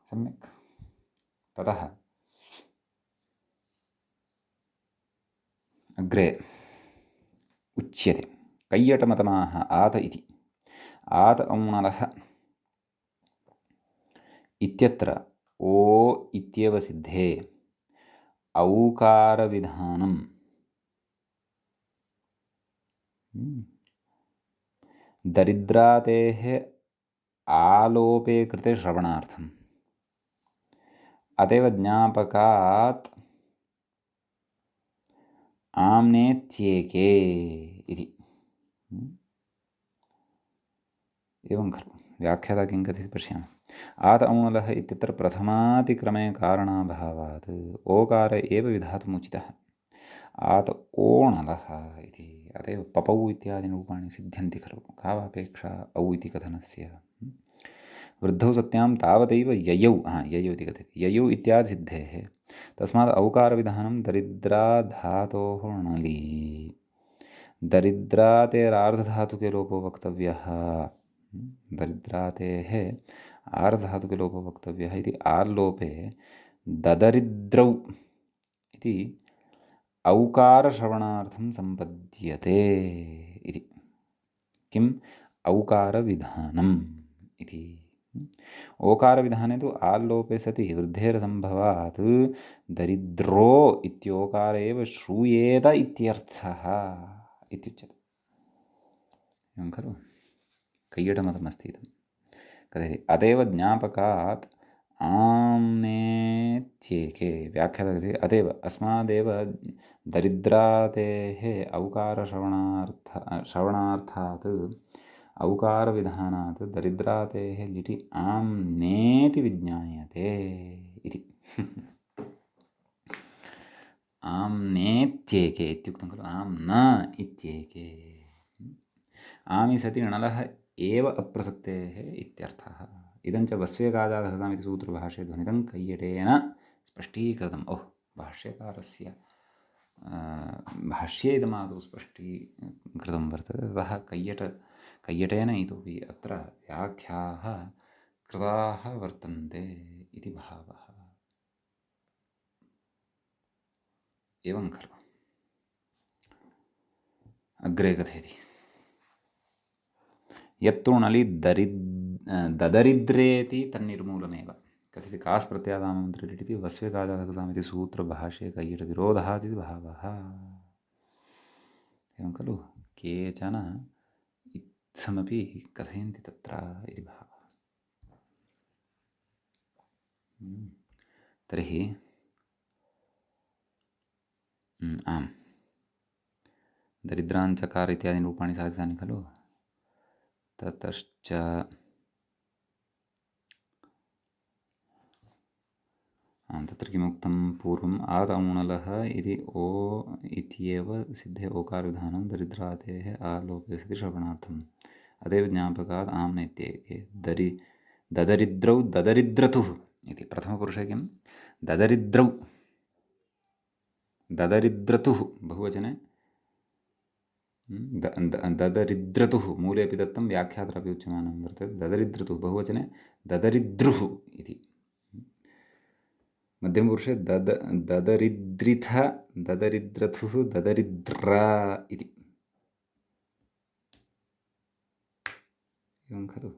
सम्यक्। ततः अग्रे उच्यते कैयटमतमाः आत इति आत औणलः इत्यत्र ओ इत्येव सिद्धे औकारविधानं दरिद्रातेः आलोपे कृते श्रवणार्थम् अतएव ज्ञापकात् आम्नेत्येके इति। एवं खलु व्याख्याता किं कथयति पश्यामः। आत औणलः इत्यत्र प्रथमातिक्रमे कारणाभावात् ओकार एव विधातुम् उचितः। आत ओणलः इति अतएव पपौ इत्यादीनि रूपाणि सिद्ध्यन्ति खलु। का वा अपेक्षा औ इति कथनस्य। वृद्धौ सत्यां तावदैव ययौ ययौ इति कथयति ययौ इत्यादिसिद्धेः तस्मात् औकारविधानं दरिद्राधातोः णलि दरिद्रातेरार्धधातुके लोपो वक्तव्यः। दरिद्रातेः आर्धधातुके लोपो वक्तव्यः इति आर्लोपे ददरिद्रौ इति औकारश्रवणार्थं सम्पद्यते इति। किम् औकारविधानम् इति। ओकारविधाने तु आल्लोपे सति वृद्धेरसम्भवात् दरिद्रो इत्योकार एव श्रूयेत इत्यर्थः इत्युच्यते। एवं खलु कैयटमतमस्ति इदं कथयति अतएव ज्ञापकात् आम्नेत्येके व्याख्याता कथयति अतएव अस्मादेव दरिद्रातेः श्रवणार्थात् औकारविधानात् दरिद्रातेः लिटि आम्नेति विज्ञायते इति। आम्नेत्येके इत्युक्तं खलु आम्न इत्येके आमि सति णलः एव अप्रसक्तेः इत्यर्थः। इदं च वस्वेकाजादहताम् इति सूत्रभाष्ये ध्वनितं कैयटेन स्पष्टीकृतम्। भाष्यकारस्य भाष्ये इदमादौ स्पष्टीकृतं वर्तते। ततः कैयटेन इतोपि अत्र व्याख्याः कृताः वर्तन्ते इति भावः। एवं खलु अग्रे कथयति यत्तु णलि ददरिद्रेति तन्निर्मूलमेव कथयति कास् प्रत्यादामन्त्रिलिटिति वस्वेकाजादहतामिति सूत्रभाष्ये कैयटविरोधादिति भावः। एवं खलु केचन इत्थमपि कथयन्ति तत्र इति भावः। तर्हि आम् दरिद्राञ्चकार इत्यादीनि रूपाणि साधितानि खलु। ततश्च तत्र किमुक्तं पूर्वम् आत औणलः इति ओ इत्येव सिद्धे ओकारविधानं दरिद्रातेः आलोपे सति श्रवणार्थम् अतएव ज्ञापकात् आम्नेत्येके ददरिद्रौ ददरिद्रतुः इति प्रथमपुरुषे किं ददरिद्रतुः बहुवचने ददरिद्रतुः मूलेऽपि दत्तं व्याख्यात्रापि उच्यमानं वर्तते। ददरिद्रतुः बहुवचने ददरिद्रुः इति मध्यमपुरुषे ददरिद्रिथ ददरिद्रथुः ददरिद्रा इति। एवं खलु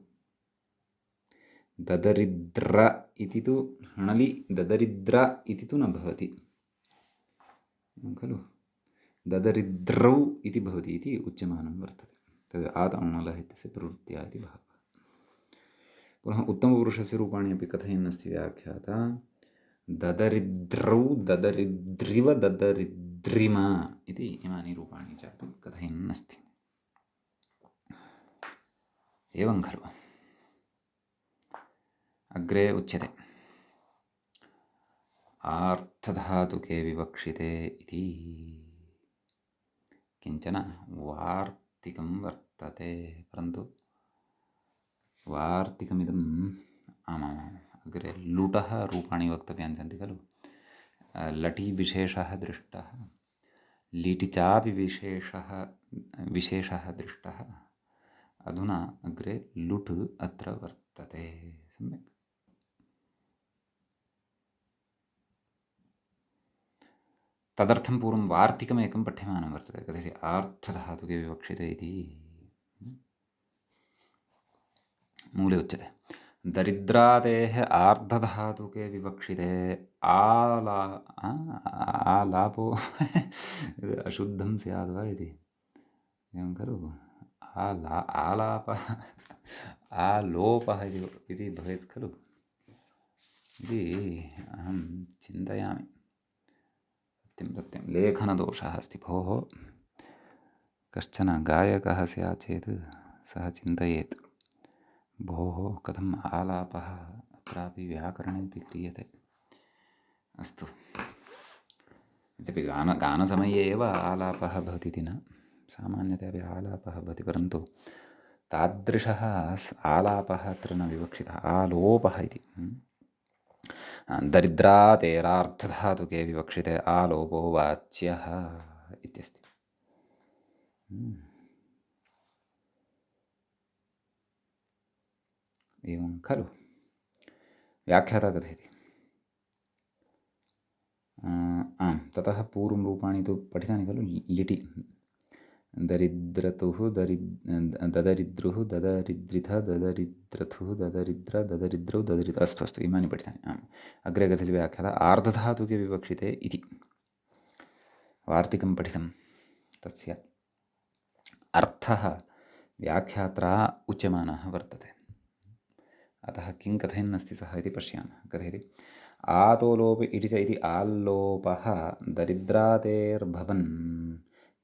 ददरिद्र इति तु णलि ददरिद्र इति तु न भवति। एवं खलु ददरिद्रौ इति भवति इति उच्यमानं वर्तते। तद् आत औणलः इत्यस्य प्रवृत्त्या इति भावः। पुनः उत्तमपुरुषस्य रूपाणि अपि कथयन्नस्ति व्याख्याता ददरिद्रौ ददरिद्रिव ददरिद्रिम इति इमानि रूपाणि च अपि कथयन्नस्ति। एवं खलु अग्रे उच्यते आर्थधातुके विवक्षिते इति किञ्चन वार्तिकं वर्तते परन्तु वार्तिकमिदम् आमाम् अग्रे लुटः रूपाणि वक्तव्यानि सन्ति खलु। लटि विशेषः दृष्टः लिटि चापि विशेषः दृष्टः। अधुना अग्रे लुट् अत्र वर्तते सम्यक्। तदर्थं पूर्वं वार्तिकमेकं पठ्यमानं वर्तते। कथयति आर्थधातुके विवक्षिते इति मूले उच्यते दरिद्रादेः आर्धधातुके विवक्षिते आला आलापो अशुद्धं स्याद् वा इति एवं खलु आलापः आलोपः इति भवेत् खलु इति अहं चिन्तयामि। सत्यं लेखनदोषः अस्ति भोः। कश्चन गायकः स्यात् चेत् सः चिन्तयेत्, भोः कथम् आलापः अत्रापि व्याकरणेऽपि क्रियते। अस्तु, इत्यपि गानसमये एव आलापः भवति इति न, सामान्यतया अपि आलापः भवति, परन्तु तादृशः आलापः अत्र न विवक्षितः, आलोपः इति। दरिद्रातेरार्धधातुके विवक्षिते आलोपो वाच्यः इत्यस्ति। एवं खलु व्याख्याता कथयति। आम्, ततः पूर्वं रूपाणि तु पठितानि खलु। लिटि दरिद्रतुः ददरिद्रुः ददरिद्रिथ ददरिद्रथुः ददरिद्र ददरिद्रौ ददरिद्र। अस्तु इमानि पठितानि। आम्, अग्रे कथयति व्याख्याता आर्धधातुके विवक्षिते इति वार्तिकं पठितं। तस्य अर्थः व्याख्यात्रा उच्यमानः वर्तते। अतः किं कथयन्नस्ति सः इति पश्यामः। कथयति आतोलोपि इति च इति आल्लोपः दरिद्रातेर्भवन्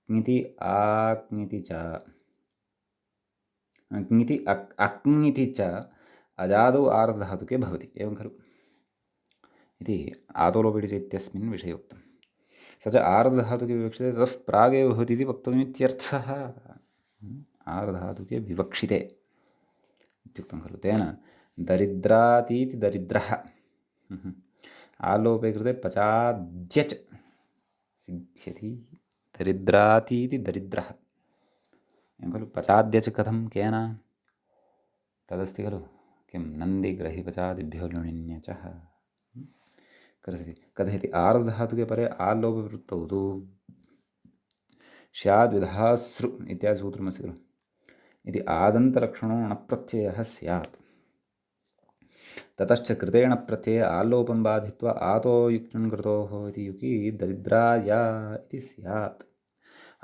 क्ङिति आक्ङिति च क्ङिति अक्ङिति च अजादौ आर्धधातुके भवति। एवं खलु इति आतोलोपि इति च इत्यस्मिन् विषये उक्तं। स च आर्धधातुके विवक्षिते ततः प्रागेव भवति इति वक्तव्यमित्यर्थः। आर्धधातुके विवक्षिते इत्युक्तं खलु। तेन दरिद्रातीति दरिद्रः आलोपे कृते पचाद्यच सिद्ध्यति। दरिद्रातीति दरिद्रः एवं खलु। पचाद्यच कथं केन तदस्ति खलु। किं नन्दिग्रहिपचादिभ्यो लुणिन्यचः कथयति आर्धधातुके परे आलोपवृत्तौ तु स्याद्विधासृ इत्यादि सूत्रमस्ति खलु। इति आदन्तलक्षणो णप्रत्ययः स्यात्। ततश्च कृतेण प्रत्यये आलोपं बाधित्वा आतो युक्तं कृतोः इति युकि दरिद्राया इति स्यात्।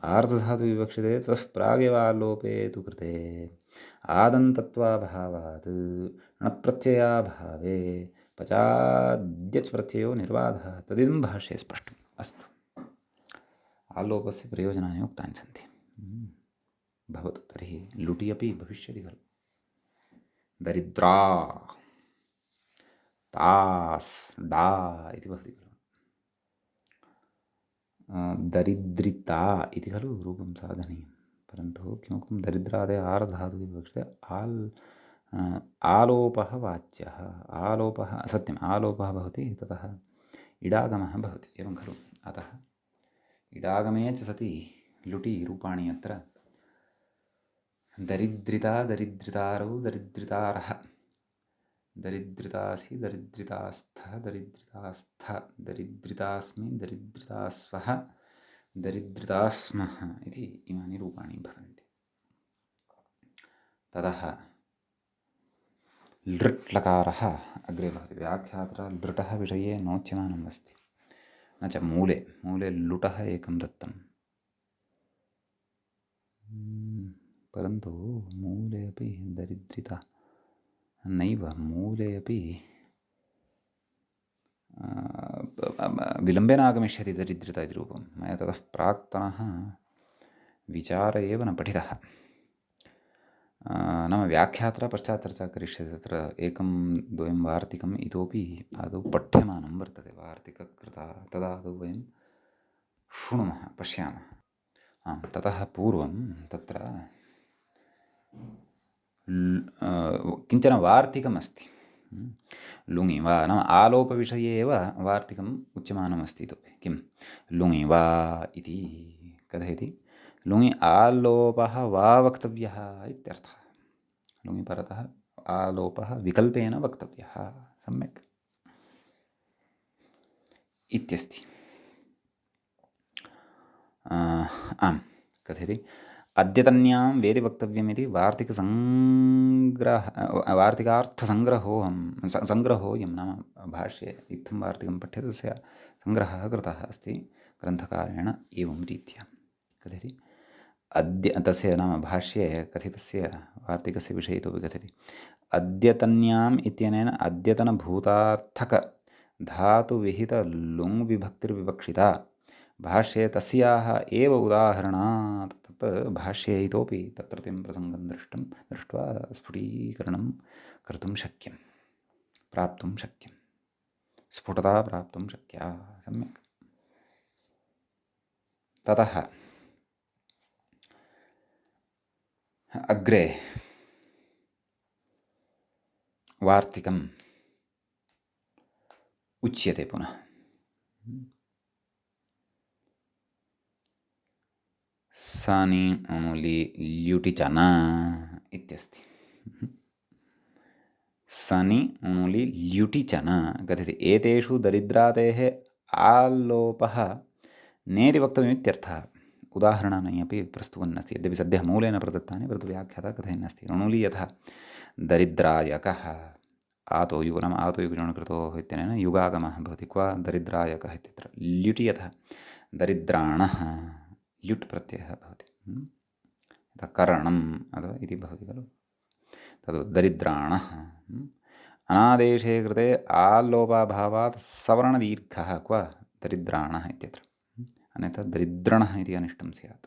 आर्धधातु विवक्षिते ततः प्रागेव आलोपे तु कृते आदन्तत्वाभावात् णप्रत्ययाभावे पचाद्यच् प्रत्ययो निर्बाधः तदिदं भाष्ये स्पष्टम्। अस्तु, आलोपस्य प्रयोजनानि उक्तानि सन्ति। भवतु तर्हि लुटि अपि भविष्यति खलु। दरिद्रा तास् डा इति भवति खलु। दरिद्रिता इति खलु रूपं साधनीयं, परन्तु किमुक्तं दरिद्रादयः आर्धधातुके विवक्षिते आलोपः वाच्यः। आलोपः सत्यम्, आलोपः भवति, ततः इडागमः भवति। एवं खलु। अतः इडागमे च सति लुटि रूपाणि अत्र दरिद्रिता दरिद्रितारौ दरिद्रितारः दरिद्रितासि दरिद्रितास्थः दरिद्रितास्थ दरिद्रितास्मि दरिद्रितास्वः दरिद्रितास्मः इति इमानि रूपाणि भवन्ति। ततः लृट् लकारः अग्रे भवति। व्याख्यात्र लृटः विषये नोच्यमानम् अस्ति, न च मूले लुटः एकं दत्तं, परन्तु मूले अपि दरिद्रिता नैव। मूले अपि विलम्बेन आगमिष्यति दरिद्रता इति रूपं। मया ततः प्राक्तनः विचार एव न पठितः। नाम व्याख्यात्रा पश्चात् चर्चा करिष्यति। तत्र एकं द्वयं वार्तिकम् इतोपि आदौ पठ्यमानं वर्तते। वार्तिककृता तदादौ वयं शृणुमः, पश्यामः। आं, ततः पूर्वं तत्र किञ्चन वार्तिकमस्ति। लुङि वा नाम आलोपविषये एव वार्तिकम् उच्यमानमस्ति इतोपि। किं लुङि वा इति कथयति। लुङि आलोपः वा वक्तव्यः इत्यर्थः। लुङि परतः आलोपः विकल्पेन वक्तव्यः, सम्यक् इत्यस्ति। आं, कथयति अद्यतन्यां वेदि वक्तव्यमिति वार्तिकार्थसङ्ग्रहोऽयं नाम भाष्ये इत्थं वार्तिकं पठ्यते तस्य सङ्ग्रहः कृतः अस्ति ग्रन्थकारेण एवं रीत्या कथयति। तस्य नाम भाष्ये कथितस्य वार्तिकस्य विषये इतोपि कथयति। अद्यतन्याम् इत्यनेन अद्यतनभूतार्थक धातुविहितलुङ् विभक्तिर्विवक्षिता। भाष्ये तस्याः एव उदाहरणात् तत् भाष्ये इतोपि तत्रत्यं प्रसङ्गं दृष्ट्वा स्फुटीकरणं कर्तुं शक्यं, प्राप्तुं शक्यं, स्फुटता प्राप्तुं शक्या। सम्यक्। ततः अग्रे वार्तिकम् उच्यते पुनः। सनि णुलि ल्युटि च न इत्यस्ति। सनि णुलि ल्युटि च न कथयति। एतेषु दरिद्रातेः आल्लोपः नेति वक्तव्यमित्यर्थः। उदाहरणानि अपि प्रस्तुवन्नस्ति। यद्यपि सद्यः मूलेन प्रदत्तानि, परन्तु व्याख्याता कथयन्नस्ति। णुलि यथा दरिद्रायकः, आतो युग नाम आतो युगजनकृतोः इत्यनेन युगागमः भवति। क्व दरिद्रायकः इत्यत्र। ल्युटि यथा दरिद्राणः, ल्युट् प्रत्ययः भवति। यथा करणम् अथवा इति भवति खलु, तद् दरिद्राणः। अनादेशे कृते आल्लोपाभावात् सवर्णदीर्घः क्व दरिद्राणः इत्यत्र। अन्यथा दरिद्रणः इति अनिष्टं स्यात्।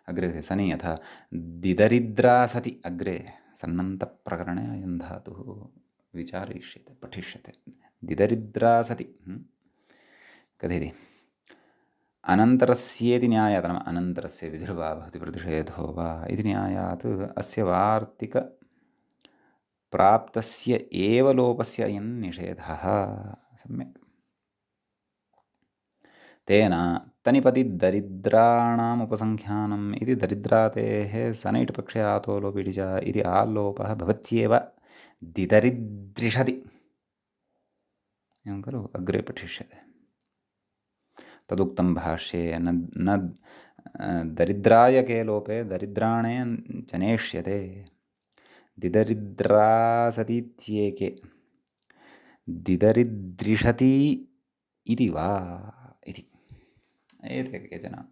अग्रे सनि यथा दिदरिद्रा सति, अग्रे सन्नन्तप्रकरणे अयं धातुः विचारयिष्यते, पठिष्यते। दिदरिद्रा सति कथयति। अनन्तरस्येति न्यायात् नाम अनन्तरस्य विधिर्वा भवति प्रतिषेधो वा इति न्यायात् अस्य वार्तिकप्राप्तस्य एव लोपस्य अयं निषेधः। सम्यक्। तेन तनिपदि दरिद्राणाम् उपसङ्ख्यानम् इति दरिद्रातेः सनैट् पक्षे आतो लोपिति च इति आल्लोपः भवत्येव दिदरिद्रिषति। एवं खलु अग्रे पठिष्यते। तदुक्तं भाष्ये न दरिद्रायके लोपे दरिद्राणे च नेष्यते। दिदरिद्रासतीत्येके दिदरिद्रिषति इति वा इति। एते केचन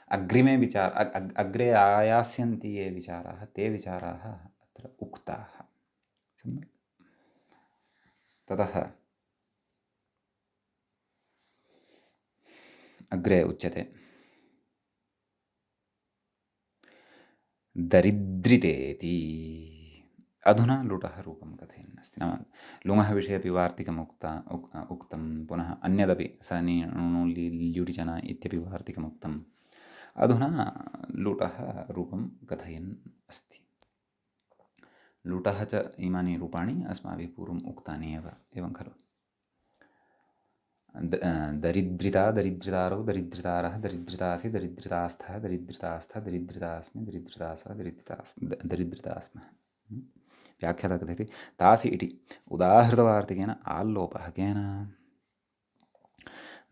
अग्रिमे अग्रे आयास्यन्ति ये विचाराः, ते विचाराः अत्र उक्ताः। सम्यक्। ततः अग्रे उच्यते दरिद्रितेति। अधुना लुटः रूपं कथयन्नस्ति। नाम लुङः विषये अपि वार्तिकम् उक्तं, पुनः अन्यदपि सनि णुलि ल्युटि च न इत्यपि वार्तिकमुक्तम्। अधुना लुटः रूपं कथयन् अस्ति। लुटः च इमानि रूपाणि अस्माभिः पूर्वम् उक्तानि एव, एवं खलु। दरिद्रिता दरिद्रितारौ दरिद्रितारः दरिद्रितासि दरिद्रितास्थः दरिद्रितास्थ दरिद्रितास्मि दरिद्रितासः दरिद्रितास्मः। व्याख्याता कथयति तासि इति उदाहृतवार्तिकेन आल्लोपः केन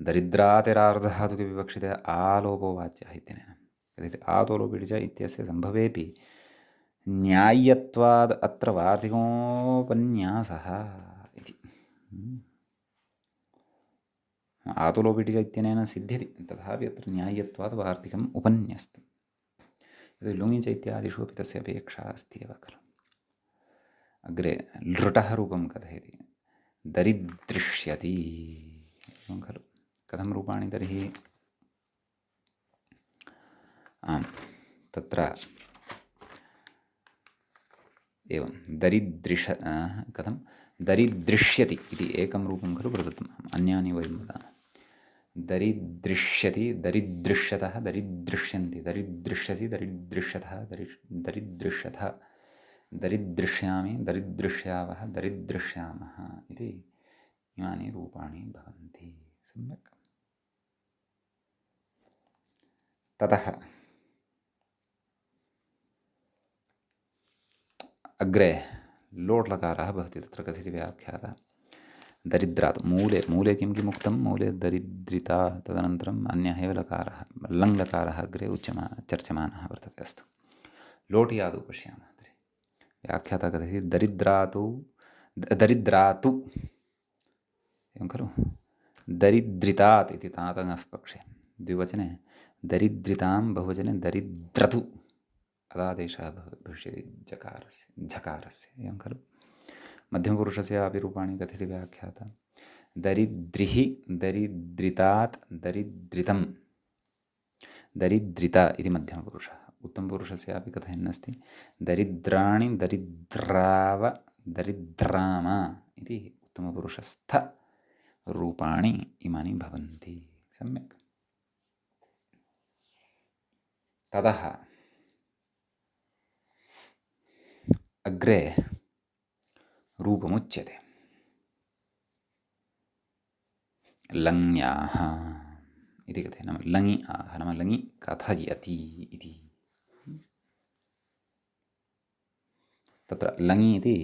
दरिद्रातिरार्धधातुकविवक्षिते आलोपो वाच्यः इत्यनेन कथयति। आतो लोपिति च इत्यस्य सम्भवेपि न्याय्यत्वाद् अत्र वार्तिकोपन्यासः इति। आतो लोपिति च इत्यनेन सिद्ध्यति, तथापि अत्र न्याय्यत्वात् वार्तिकम् उपन्यस्तं। यदि लुङि च इत्यादिषु अपि तस्य अपेक्षा अस्ति एव खलु। अग्रे लृटः रूपं कथयति दरिदृश्यति। एवं खलु। कथं रूपाणि तर्हि? आम्, तत्र एवं कथं दरिदृश्यति इति एकं रूपं खलु प्रदत्तम्। अन्यानि वयं वदामः। दरिदृश्यति, दरिदृश्यतः, दरिदृश्यन्ति, दरिदृश्यसि, दरिदृश्यतः, दरिदृश्यथ, दरिदृश्यामि, दरिदृश्यावः, दरिदृश्यामः इति इमानि रूपाणि भवन्ति। सम्यक्। ततः अग्रे लोट् लकारः भवति। तत्र कथयति व्याख्याता दरिद्रात् मूले किं किम् उक्तं मूले दरिद्रिता तदनन्तरम् अन्यः एव लकारः लङ् लकारः अग्रे चर्च्यमानः वर्तते। अस्तु लोटि आदौ पश्यामः तर्हि व्याख्याता कथयति दरिद्रातु एवं खलु दरिद्रितात् इति तातङः पक्षे द्विवचने दरिद्रितां बहुवचने दरिद्रतु अदादेशः भविष्यति झकारस्य एवं खलु मध्यमपुरुषस्यापि रूपाणि कथयति व्याख्याता दरिद्रिः दरिद्रितात् दरिद्रितं दरिद्रिता इति मध्यमपुरुषः उत्तमपुरुषस्यापि कथयन्नस्ति दरिद्राणि दरिद्राव दरिद्राम इति उत्तमपुरुषस्थ रूपाणि इमानि भवन्ति। सम्यक्। ततः अग्रे रूपमुच्यते लङ्याः इति कथयति नाम लङि आह नाम लङि कथयति इति। तत्र लङि इति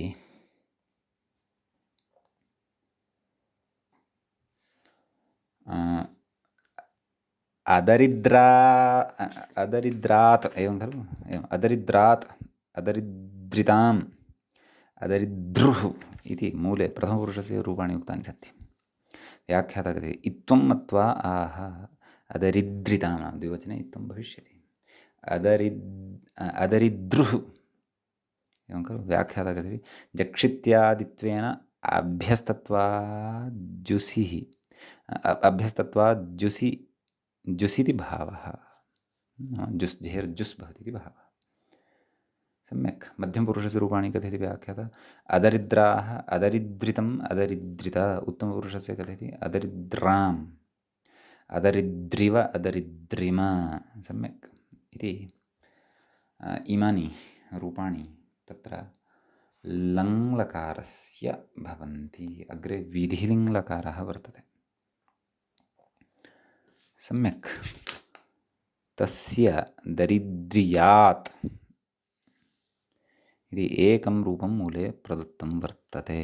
अदरिद्रात् एवं खलु एवम् अदरिद्रात् अदरिद्रिताम् अदरिद्रुः इति मूले प्रथमपुरुषस्य रूपाणि उक्तानि सन्ति। व्याख्याता कथयति इत्थं मत्वा आह अदरिद्रितां नाम द्विवचने इत्थं भविष्यति अदरिद्रुः एवं खलु व्याख्याता कथयति जक्षित्यादित्वेन अभ्यस्तत्वाज्जुसिः अभ्यस्तत्वाज्जुसि जुसिति भावः जुस् झेर्जुस् भवति इति भावः। सम्यक्। मध्यमपुरुषस्य रूपाणि कथयति व्याख्याता अदरिद्राः अदरिद्रितम् अदरिद्रिता उत्तमपुरुषस्य कथयति अदरिद्राम् अदरिद्रिव अदरिद्रिमा। सम्यक् इति इमानि रूपाणि तत्र लङ्लकारस्य भवन्ति। अग्रे विधिलिङ्लकारः वर्तते। सम्यक्। तस्य दरिद्र्यात् इति एकं रूपं मूले प्रदत्तं वर्तते।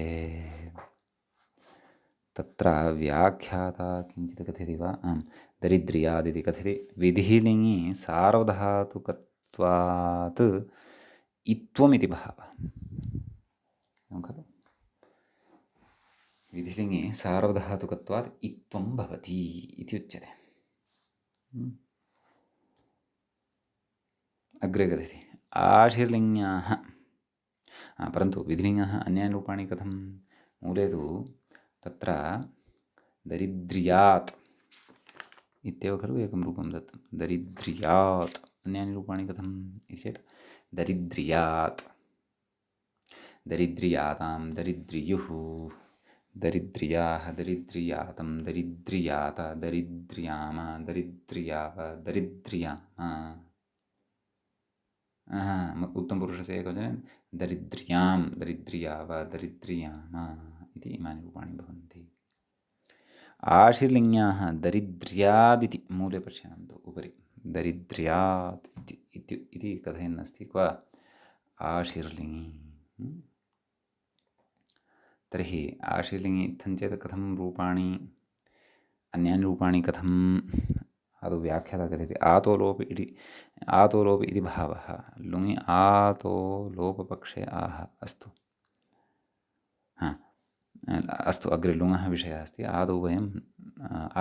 तत्र व्याख्याता किञ्चित् कथयति वा दरिद्र्यादिति कथयति विधिलिङि सार्वधातुकत्वात् इत्वमिति भावः एवं खलु विधिलिङि सार्वधातुकत्वात् इत्वं भवति इति उच्यते। अग्रे कथयति आशीर्लिङ्ग्याः परन्तु विधिलिङ्गः अन्यानि रूपाणि कथं मूले तु तत्र दरिद्र्यात् इत्येव खलु एकं रूपं दत्तं दरिद्र्यात् अन्यानि रूपाणि कथम् इति चेत् दरिद्र्यात् दरिद्र्यातां दरिद्र्युः दरिद्र्याः दरिद्र्यातं दरिद्र्यात दरिद्र्याम दरिद्र्याव दरिद्र्याम उत्तमपुरुषस्य एकवचने दरिद्र्यां दरिद्र्याव दरिद्र्याम इति इमानि रूपाणि भवन्ति। आशीर्लिङ्ग्याः दरिद्र्यादिति मूले पश्यन्तु उपरि दरिद्र्यात् इति कथयन्नस्ति क्व आशीर्लिङि। तर्हि आशीर्लिङि इत्थं चेत् कथं रूपाणि अन्यानि रूपाणि कथम् आदौ व्याख्याता कथयति आतो लोप इति भावः लुङि आतो लोपपक्षे आह अस्तु अस्तु अग्रे लुङः विषयः अस्ति आदौ वयम्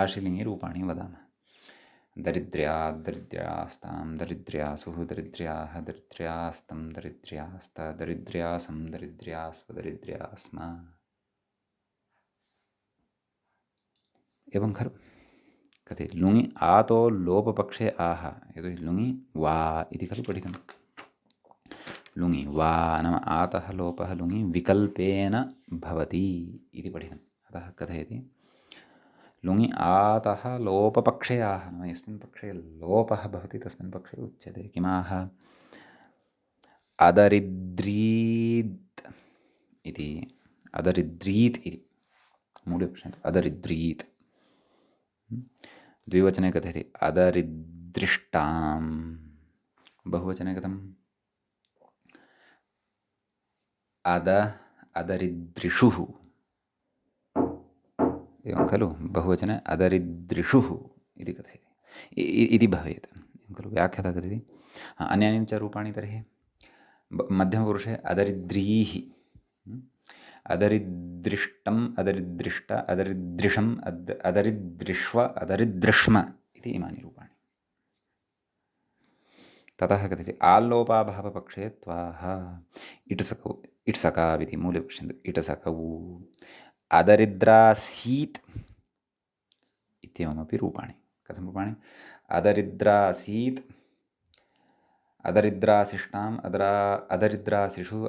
आशीर्लिङि रूपाणि वदामः दरिद्र्यात् दरिद्र्यास्तां दरिद्र्यासुः दरिद्र्याः दरिद्र्यास्तं दरिद्र्यास्त दरिद्र्यासं दरिद्र्यास्व दरिद्र्यास्म एवं खलु कथयति लुङि आतो लोपपक्षे आह यतोहि लुङि वा इति खलु पठितं लुङि वा नाम आतः लोपः लुङि विकल्पेन भवति इति पठितम् अतः कथयति लुङि आतः लोपपक्षे आह नाम यस्मिन् पक्षे लोपः भवति तस्मिन् पक्षे उच्यते किमाह अदरिद्रीत् इति अदरिद्रीत् इति मूले पश्यन्तु अदरिद्रीत् द्विवचने कथयति अदरिदृष्टां बहुवचने कथम् अदरिदृषुः एवं खलु बहुवचने अदरिदृषुः इति कथयति इति भवेत् एवं खलु व्याख्याता कथयति अन्यानि च रूपाणि तर्हि मध्यमपुरुषे अदरिद्रीः अदरिदृष्टम् अदरिदृष्ट अदरिदृशम् अदरिदृष्व अदरिदृश्म इति इमानि रूपाणि ततः कथयति आल्लोपाभावपक्षे त्वाः इट्सकौ इट्सकाविति मूले पश्यन्तु इट्सकौ अदरिद्रासीत् इत्येवमपि रूपाणि कथं रूपाणि अदरिद्रासीत् अदरिद्रासिष्टाम् अदरिद्रासिषु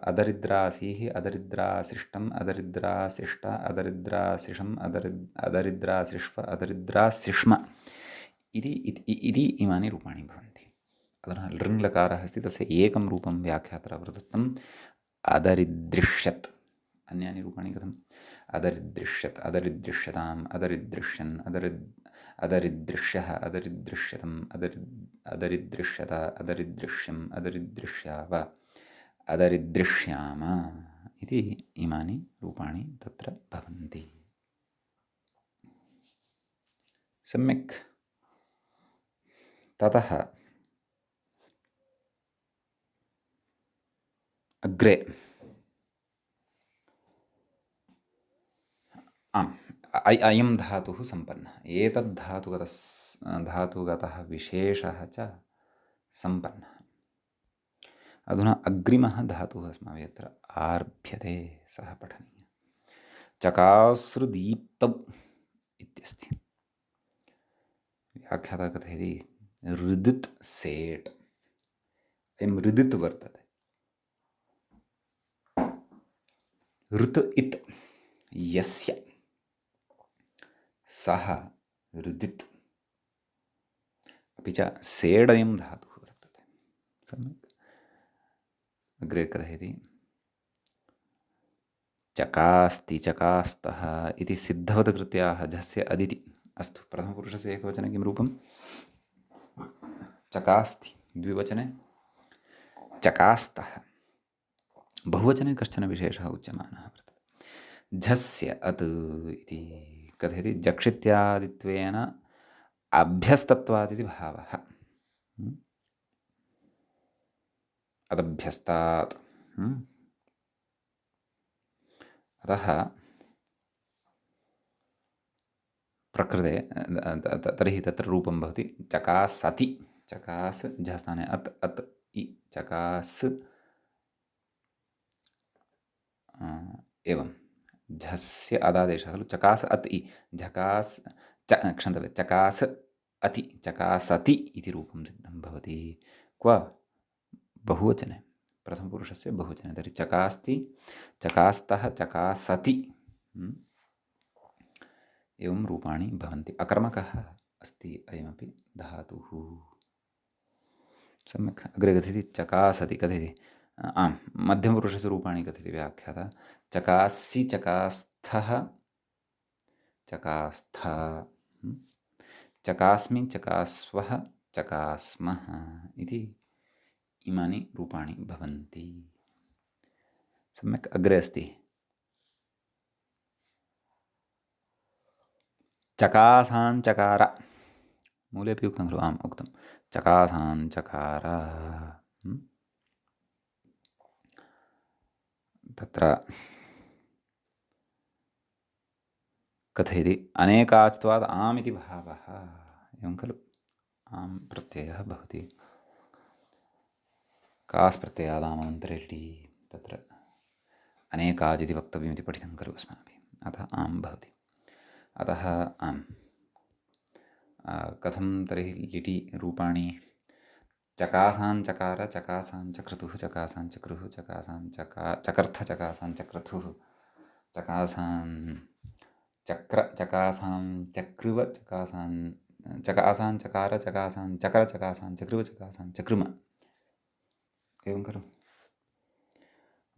अदरिद्रासीः अदरिद्रासिष्टम् अदरिद्रासिष्ट अदरिद्रासिषम् अदरिद्रासिष्व अदरिद्रासिष्म इति इमानि रूपाणि भवन्ति अधुना लृङ्लकारः अस्ति तस्य एकं रूपं व्याख्यात्रा प्रदत्तम् अदरिदृश्यत् अन्यानि रूपाणि कथम् अदरिदृश्यत् अदरिदृश्यताम् अदरिदृश्यन् अदरिदृश्यः अदरिदृश्यतम् अदरिदृश्यत अदरिदृश्यम् अदरिदृश्याव अदरिदृश्याम इति इमानि रूपाणि तत्र भवन्ति सम्यक् ततः अग्रे आम् अयं धातुः सम्पन्नः एतद् धातुगतः विशेषः च सम्पन्नः अधुना अग्रिमः धातुः अस्माभिः अत्र आरभ्यते सः पठनीयः चकासृदीप्तौ इत्यस्ति व्याख्याता कथयति ऋदित् सेट् अयं ऋदित् वर्तते ऋत् इत् यस्य सः ऋदित् अपि च सेडयं धातुः वर्तते सम्यक् अग्रे कथयति चकास्ति चकास्तः इति सिद्धवत्कृत्याः झस्य अदिति अस्तु प्रथमपुरुषस्य एकवचने किं रूपं चकास्ति द्विवचने चकास्तः बहुवचने कश्चन विशेषः उच्यमानः वर्तते झस्य अत् इति कथयति जक्षित्यादित्वेन अभ्यस्तत्वादिति भावः अदभ्यस्तात् अतः प्रकृते तर्हि तत्र रूपं भवति चकासति चकास झस्थाने अत् अत् इ चकास एवं झस्य अदादेशः खलु चकास अत् इ झकास क्षन्तव्यं चकास अति चकासति इति रूपं सिद्धं भवति क्व बहुवचने प्रथमपुरुषस्य बहुवचने तर्हि चकास्ति चकास्तः चकासति एवं रूपाणि भवन्ति अकर्मकः अस्ति अयमपि धातुः सम्यक् अग्रे कथयति चकासति कथयति आम् मध्यमपुरुषस्य रूपाणि कथयति व्याख्याता चकासि चकास्थः चकास्थ चकास्मि चकास्वः चकास्मः इति इमानि रूपाणि भवन्ति सम्यक् अग्रे अस्ति चकासाञ्चकार मूलेपि उक्तं खलु आम् उक्तं चकासाञ्चकार तत्र कथयति अनेकाच्त्वात् आम् इति भावः एवं खलु आम् प्रत्ययः भवति कास् प्रत्ययात् आमन्त्रे टी तत्र अनेकाच् इति वक्तव्यमिति पठितं खलु अस्माभिः अतः आम् भवति अतः आम् कथं तर्हि लिटि रूपाणि चकासाञ्चकार चकासाञ्चक्रतुः चकासाञ्चक्रुः चकर्थ चकासाञ्चक्रतुः चकासाञ्चक्र चकासाञ्चक्रुव चकासाञ्चकार चकासाञ्चकर चकासाञ्चक्रुव चकासाञ्चक्रुम एवं खलु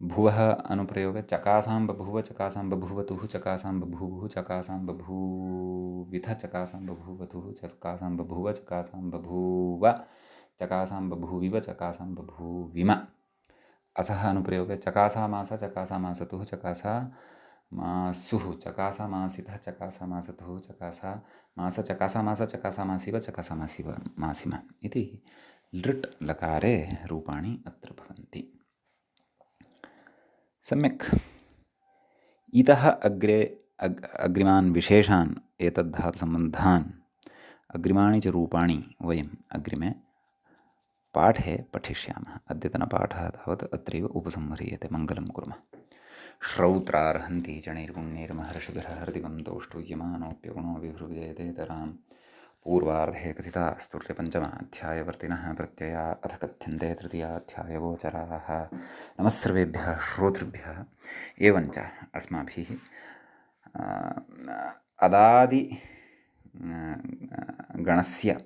भुवः अनुप्रयोगे चकासां बभूव चकासां बभूवतुः चकासां बभूवुः चकासां बभूविथ चकासां बभूवतुः चकासां बभूव चकासां बभूव चकासां बभूविव चकासां बभूविम असः अनुप्रयोगे चकासामास चकासामासतुः चकासा मासुः चकासामासितः चकासामासतुः चकासा मास चकासामास चकासामासिव चकासामासिव मासिम इति लृट् लकारे रूपाणि अत्र भवन्ति। सम्यक्। इतः अग्रे अग्रिमान् विशेषान् एतद्धातुसम्बन्धान् अग्रिमाणि च रूपाणि वयम् अग्रिमे पाठे पठिष्यामः। अद्यतनपाठः तावत् अत्रैव उपसंह्रियते। मङ्गलं कुर्मः। श्रौत्रार्हन्ति चणैर्पुण्यैर्महर्षिभिः हृदिवं तोष्टुयमानोऽप्यगुणो विभृजयतेतरां पूर्वार्धे कथिता स्तुत्यपञ्चमाध्यायवर्तिनः प्रत्यया अथ कथ्यन्ते तृतीयाध्यायगोचराः। नमः सर्वेभ्यः श्रोतृभ्यः। एवञ्च अस्माभिः अदादि गणस्य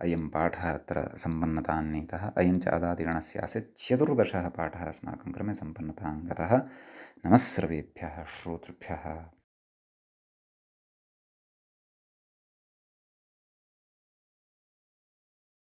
अयं पाठः अत्र सम्पन्नतां नीतः। अयं च अदादिगणस्य आसीत्। चतुर्दशः पाठः अस्माकं क्रमे सम्पन्नतां गतः। नमः सर्वेभ्यः श्रोतृभ्यः।